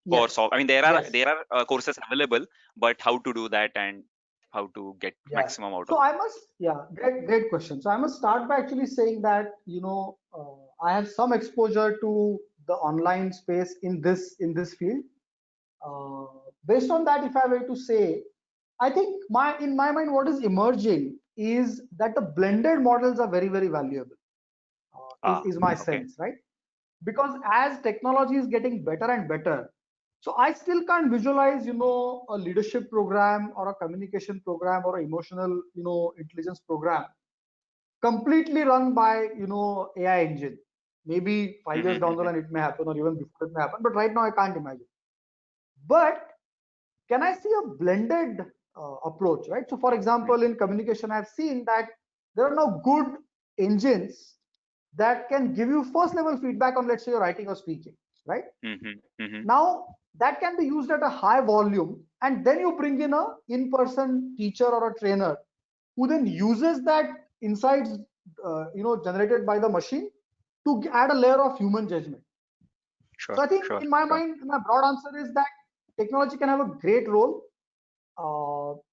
for Yes. I mean, Yes. there are courses available, but how to do that and how to get Yeah. maximum out of So it? I must, yeah, great question. So I must start by actually saying that, I have some exposure to the online space in this field. Uh, Based on that, if I were to say, I think in my mind, what is emerging is that the blended models are very, very valuable. Ah, Is my okay. sense, right? Because as technology is getting better and better, so I still can't visualize, a leadership program or a communication program or an emotional, intelligence program completely run by AI engine. Maybe 5 years down the line it may happen, or even before it may happen, but right now I can't imagine. But can I see a blended approach, right? So for example, in communication, I've seen that there are now good engines that can give you first level feedback on, let's say, your writing or speaking, right? Now that can be used at a high volume, and then you bring in a in-person teacher or a trainer who then uses that insights generated by the machine to add a layer of human judgment. Sure, So I think sure, in my sure. mind, my broad answer is that technology can have a great role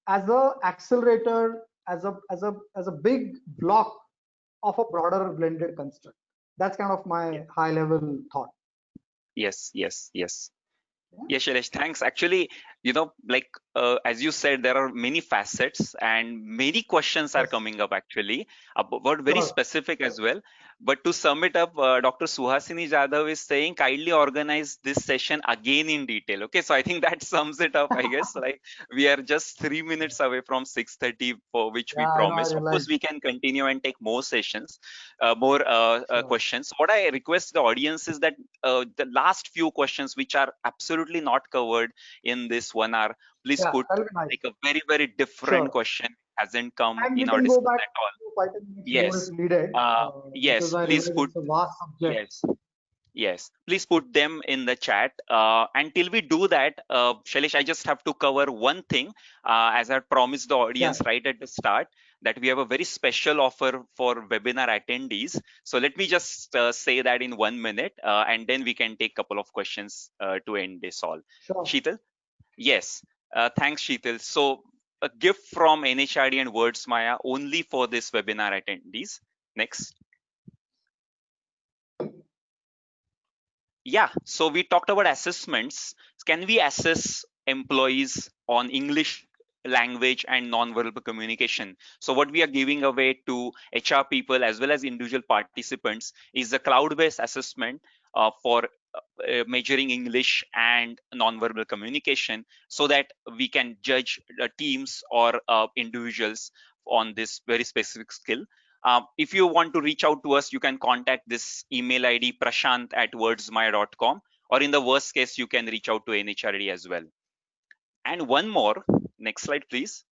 as a accelerator, as a big block of a broader blended construct. That's kind of my high level thought. Yes, yes, yes. Yeah. Yes, Shailesh, thanks. Actually, as you said, there are many facets and many questions are Yes. coming up actually about very Sure. specific as well. But to sum it up, Dr. Suhasini Jadhav is saying kindly organize this session again in detail. Okay, so I think that sums it up, I guess. Like we are just 3 minutes away from 6:30 for which we Yeah, I know, I promised. Of course, realize. we can continue and take more sessions, more Sure. questions. What I request the audience is that the last few questions which are absolutely not covered in this 1 hour, please Yeah, put that'll be nice. like a very, very different Sure. question, hasn't come And we in our can go discussion back at all. to 5 10 minutes more Yes, if needed, because yes, I please realize put, it's a vast subject. yes, yes, please put them in the chat. Until we do that, Shailesh, I just have to cover one thing, as I promised the audience right at the start, that we have a very special offer for webinar attendees. So let me just say that in 1 minute, and then we can take a couple of questions to end this all. Sure. Sheetal? Yes, thanks, Sheetal. So a gift from NHRD and Words Maya only for this webinar attendees. Next. Yeah, so we talked about assessments. Can we assess employees on English language and non-verbal communication? So what we are giving away to HR people as well as individual participants is a cloud-based assessment for measuring English and non-verbal communication, so that we can judge teams or individuals on this very specific skill. If you want to reach out to us, you can contact this email ID prashant@wordsmaya.com, or in the worst case, you can reach out to NHRD as well. And one more, next slide, please.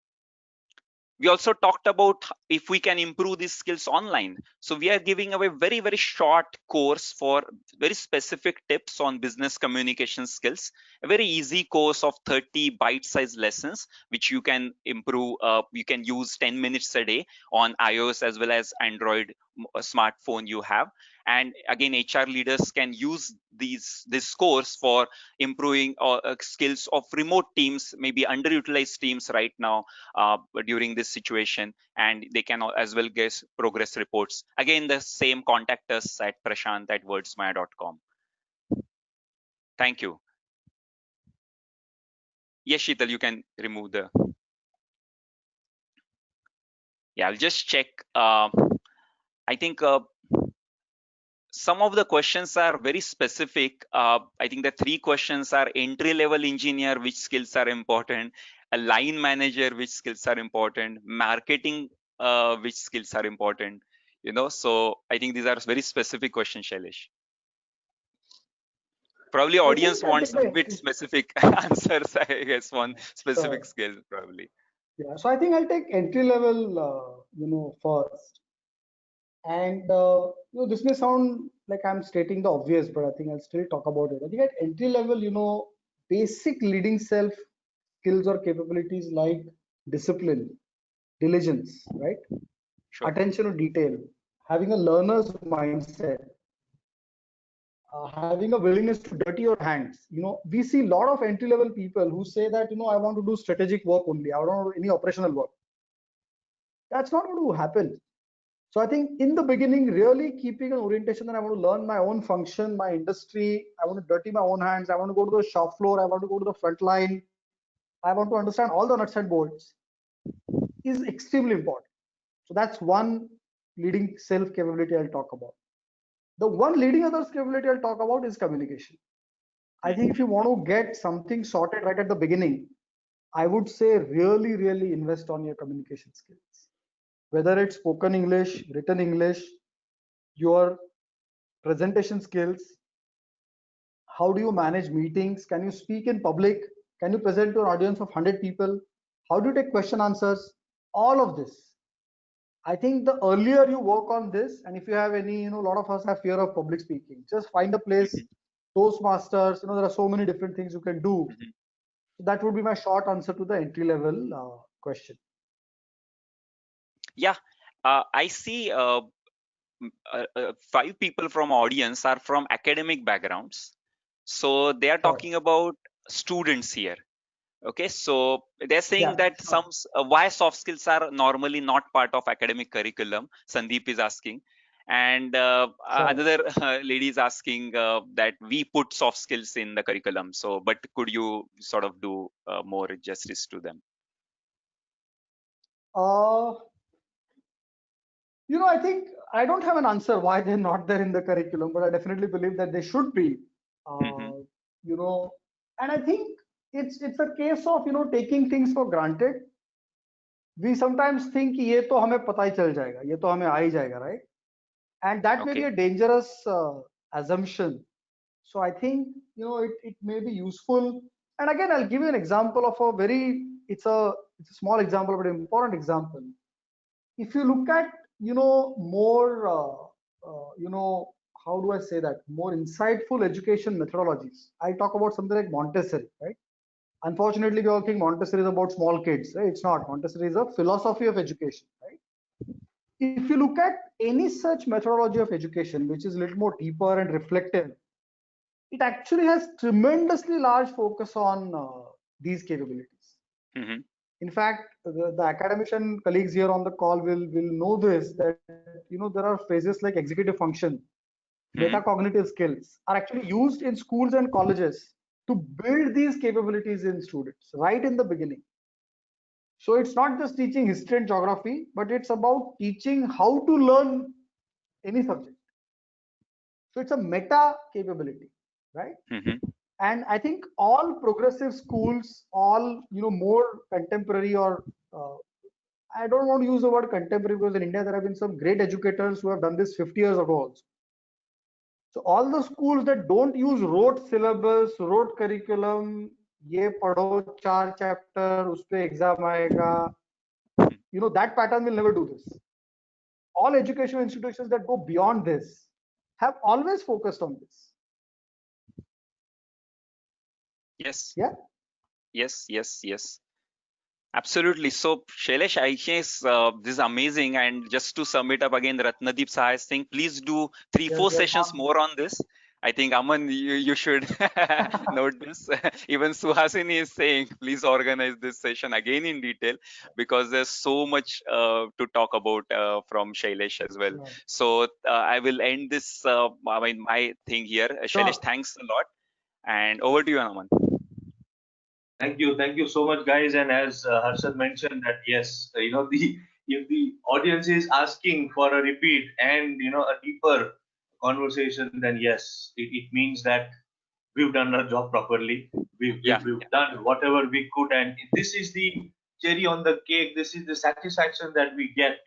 We also talked about if we can improve these skills online. So we are giving away very, very short course for very specific tips on business communication skills, a very easy course of 30 bite-sized lessons, which you can improve. You can use 10 minutes a day on iOS as well as Android smartphone you have. And again, HR leaders can use this course for improving skills of remote teams, maybe underutilized teams right now during this situation, and they can as well get progress reports. Again, the same, contact us at prashant@wordsmaya.com. Thank you. Yes, Sheetal, you can remove the. Yeah, I'll just check. I think some of the questions are very specific. I think the 3 questions are entry level engineer, which skills are important, a line manager, which skills are important, marketing, which skills are important, so I think these are very specific questions, Shailesh. Probably audience wants a bit specific answers, I guess, one specific skill probably. Yeah, so I think I'll take entry level, first. And this may sound like I'm stating the obvious, but I think I'll still talk about it. I think at entry level, basic leading self skills or capabilities like discipline, diligence, right? Sure. Attention to detail, having a learner's mindset, having a willingness to dirty your hands. We see a lot of entry level people who say that, I want to do strategic work only. I don't want any operational work. That's not going to happen. So I think in the beginning, really keeping an orientation that I want to learn my own function, my industry, I want to dirty my own hands, I want to go to the shop floor, I want to go to the front line, I want to understand all the nuts and bolts, is extremely important. So that's one leading self capability I'll talk about. The one leading others capability I'll talk about is communication. I think if you want to get something sorted right at the beginning, I would say really, really invest on your communication skills. whether it's spoken English, written English, your presentation skills, how do you manage meetings, can you speak in public, can you present to an audience of 100 people, how do you take question answers, all of this. I think the earlier you work on this, and if you have any, a lot of us have fear of public speaking, just find a place, Toastmasters, there are so many different things you can do. Mhm. That would be my short answer to the entry level question. Yeah, I see 5 people from audience are from academic backgrounds. So they are Sure. talking about students here. Okay, so they're saying Yeah, that sure. why soft skills are normally not part of academic curriculum. Sandeep is asking, and Sure. another lady is asking that we put soft skills in the curriculum. So, but could you sort of do more justice to them? Uh, I think I don't have an answer why they're not there in the curriculum, but I definitely believe that they should be. Mhm. And I think it's a case of taking things for granted. We sometimes think कि ये तो हमें पता ही चल जाएगा, ये तो हमें आ ही जाएगा, right? And that may be Okay. a dangerous assumption. So I think it may be useful. And again, I'll give you an example of it's a small example, but an important example. If you look at more how do I say that, more insightful education methodologies, I talk about something like Montessori, right? Unfortunately, we all think Montessori is about small kids, right? It's not. Montessori is a philosophy of education, right? If you look at any such methodology of education which is a little more deeper and reflective, it actually has tremendously large focus on these capabilities. Mhm. In fact, the academician colleagues here on the call will know this, that there are phrases like executive function, metacognitive skills are actually used in schools and colleges to build these capabilities in students right in the beginning. So it's not just teaching history and geography, but it's about teaching how to learn any subject. So it's a meta capability, right? Mhm. And I think all progressive schools, all more contemporary, or I don't want to use the word contemporary because in India there have been some great educators who have done this 50 years ago also. So all the schools that don't use rote syllabus, rote curriculum, ये पढ़ो 4 chapter, उस पे exam आएगा, that pattern will never do this. All educational institutions that go beyond this have always focused on this. Yes. Yeah. Yes. Absolutely. So, Shailesh, I guess this is amazing. And just to sum it up again, Ratnadeep Saha is saying, please do 3-4 Yes, sessions more on this. I think Aman, you should note this. Even Suhasini is saying, please organize this session again in detail, because there's so much to talk about from Shailesh as well. Sure. So I will end this, my thing here. Shailesh, Sure. thanks a lot. And over to you, Aman. Thank you so much, guys. And as Harshad mentioned, that yes, the if the audience is asking for a repeat and a deeper conversation, then yes, it means that we've done our job properly. Yeah. We've done whatever we could, and this is the cherry on the cake. This is the satisfaction that we get.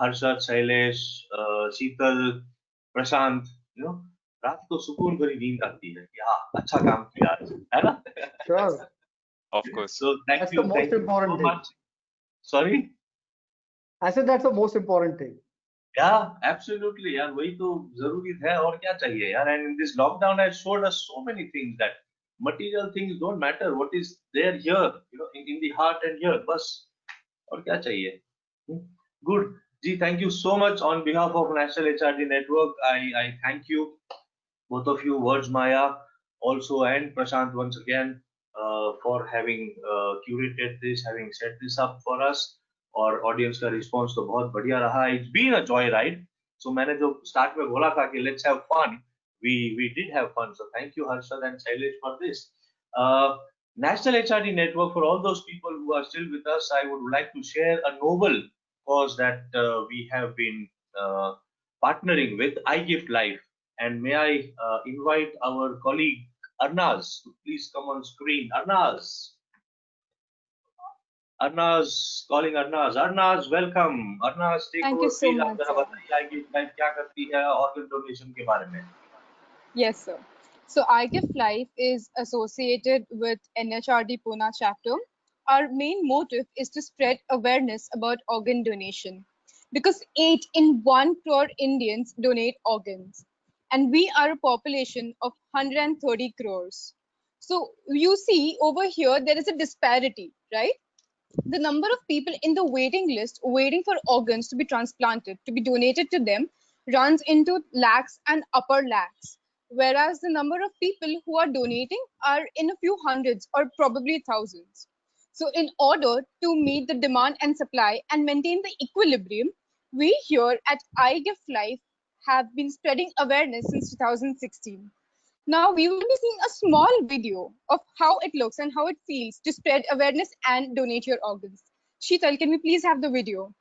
Harshad, Shailesh, Sheetal, Prashant. रात को सुकून भरी नींद आती है कि हाँ अच्छा काम किया आज, है ना? Sure. Of course. So That's the most thank you important so thing. much. Sorry? I said that's the most important thing. Yeah, absolutely. यार वही तो जरूरी है और क्या चाहिए यार. And in this lockdown has showed us so many things that material things don't matter. What is there here, in the heart and here, बस और क्या चाहिए? Good. Ji, thank you so much on behalf of National HRD Network. I thank you, both of you, Words Maya also, and Prashant once again, for having curated this, having set this up for us. और audience का response तो बहुत बढ़िया रहा. It's been a joy ride. So मैंने जो start में बोला था कि let's have fun, we did have fun. So thank you Harshad and Shailesh for this. National HRD Network, for all those people who are still with us, I would like to share a noble cause that we have been partnering with, iGift Life. And may I invite our colleague Arnaz to please come on screen. Arnaz. Arnaz, calling Arnaz. Arnaz, welcome. Arnaz, take Thank over. you so Please, आप much, जरा sir. बताइए IGF Life क्या करती है organ donation के बारे में. Yes, sir. So iGift Life is associated with NHRD Pune chapter. Our main motive is to spread awareness about organ donation because 8 in 1 crore Indians donate organs and we are a population of 130 crores. So you see over here there is a disparity, right? The number of people in the waiting list waiting for organs to be transplanted, to be donated to them, runs into lakhs and upper lakhs. Whereas the number of people who are donating are in a few hundreds or probably thousands. So, in order to meet the demand and supply and maintain the equilibrium, we here at iGift Life have been spreading awareness since 2016. Now we will be seeing a small video of how it looks and how it feels to spread awareness and donate your organs. Sheetal, can we please have the video?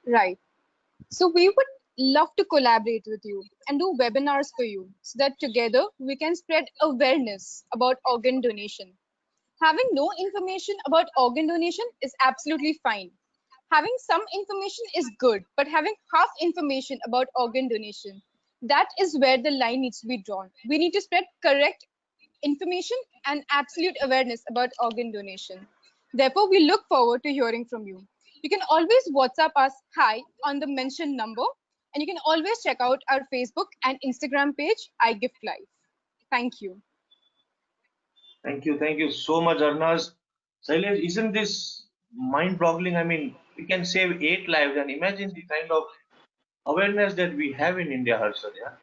Right. So we would love to collaborate with you and do webinars for you so that together we can spread awareness about organ donation. Having no information about organ donation is absolutely fine. Having some information is good, but having half information about organ donation, that is where the line needs to be drawn. We need to spread correct information and absolute awareness about organ donation. Therefore, we look forward to hearing from you. You can always WhatsApp us hi on the mentioned number, and you can always check out our Facebook and Instagram page, iGift Life. Thank you. Thank you so much, Arnaz. Shailesh, isn't this mind-boggling? I mean, we can save 8 lives, and imagine the kind of awareness that we have in India, Harshad. Yeah,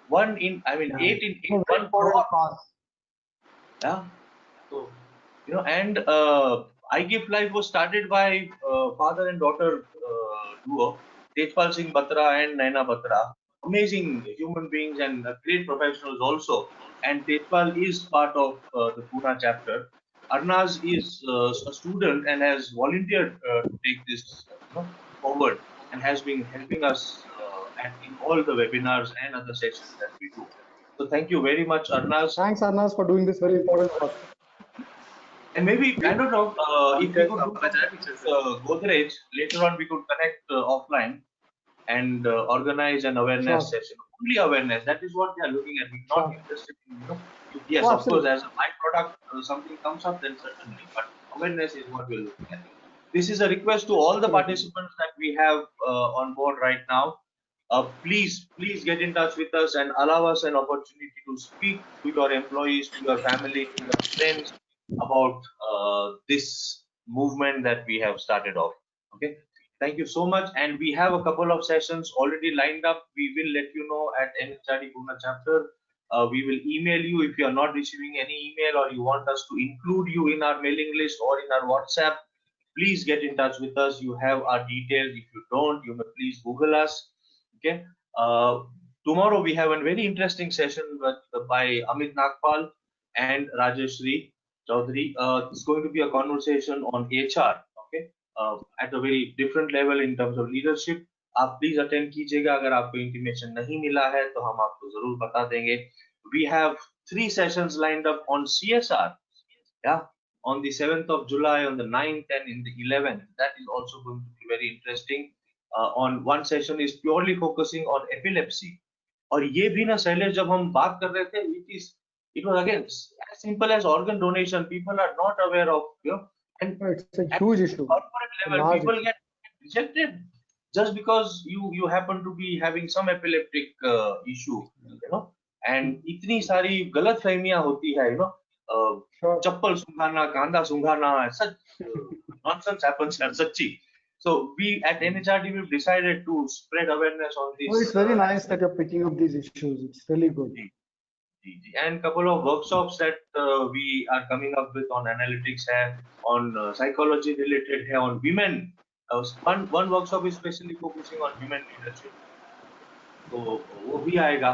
Yeah, 8 in it's a very 1 important crore. cause. Yeah. So, and iGift Life was started by father and daughter duo, Tejpal Singh Batra and Naina Batra. Amazing human beings and great professionals also. And Tejpal is part of the Pune chapter. Arnaz is a student and has volunteered to take this forward and has been helping us in all the webinars and other sessions that we do. So thank you very much, Arnaz. Thanks, Arnaz, for doing this very important work. And maybe, I don't know, if we could do that with Godrej, later on we could connect offline and organize an awareness Sure. session. Only awareness, that is what they are looking at. We're not Sure. interested in, yes, Oh, of course, absolutely. as a byproduct, something comes up, then certainly, but awareness is what we're looking at. This is a request to all the Absolutely. participants that we have on board right now. Please get in touch with us and allow us an opportunity to speak to your employees, to your family, to your friends about this movement that we have started off. Okay, thank you so much. And we have a couple of sessions already lined up. We will let you know at NHRD Pune chapter. We will email you if you are not receiving any email or you want us to include you in our mailing list or in our WhatsApp. Please get in touch with us. You have our details. If you don't, you may please Google us. Okay. Tomorrow we have a very interesting session by Amit Nagpal and Rajeshri Chaudhary. It's going to be a conversation on HR. Okay. At a very different level in terms of leadership. आप please attend कीजिएगा. अगर आपको intimation नहीं मिला है तो हम आपको जरूर बता देंगे. We have 3 sessions lined up on CSR. Yeah, on the 7th of July, on the 9th, and in the 11th. That is also going to be very interesting. on one session is purely focusing on epilepsy. और ये भी ना शैलेश जब हम बात कर रहे थे, it was again as simple as organ donation. People are not aware of, and It's a huge issue. corporate level, Large people issue. get rejected just because you happen to be having some epileptic issue, and इतनी सारी गलत फहमियां होती है, Sure. चप्पल सूंघाना, कांदा सूंघाना, such nonsense happens, and सच्ची. So we at NHRD we've decided to spread awareness on this. Oh, it's very nice that you're picking up these issues. It's really good. And couple of workshops that we are coming up with on analytics hai, on psychology related hai, on women. One workshop is specially focusing on women leadership. तो वो भी आएगा.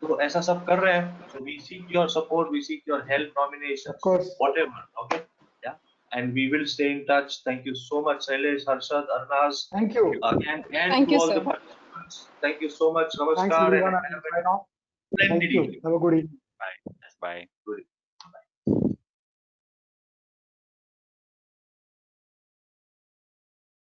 तो ऐसा सब कर रहे हैं. So we seek your support, we seek your help, nominations, Of course. whatever. Okay. Yeah. And we will stay in touch. Thank you so much, Shailesh, Harshad, Arnaz. Thank you. Again, and Thank to you, all sir. the participants. Thank you so much. Thanks, Namaskar. everyone. And I will have a sign off. splendid Thank you. evening. Have a good evening. Bye. Good evening.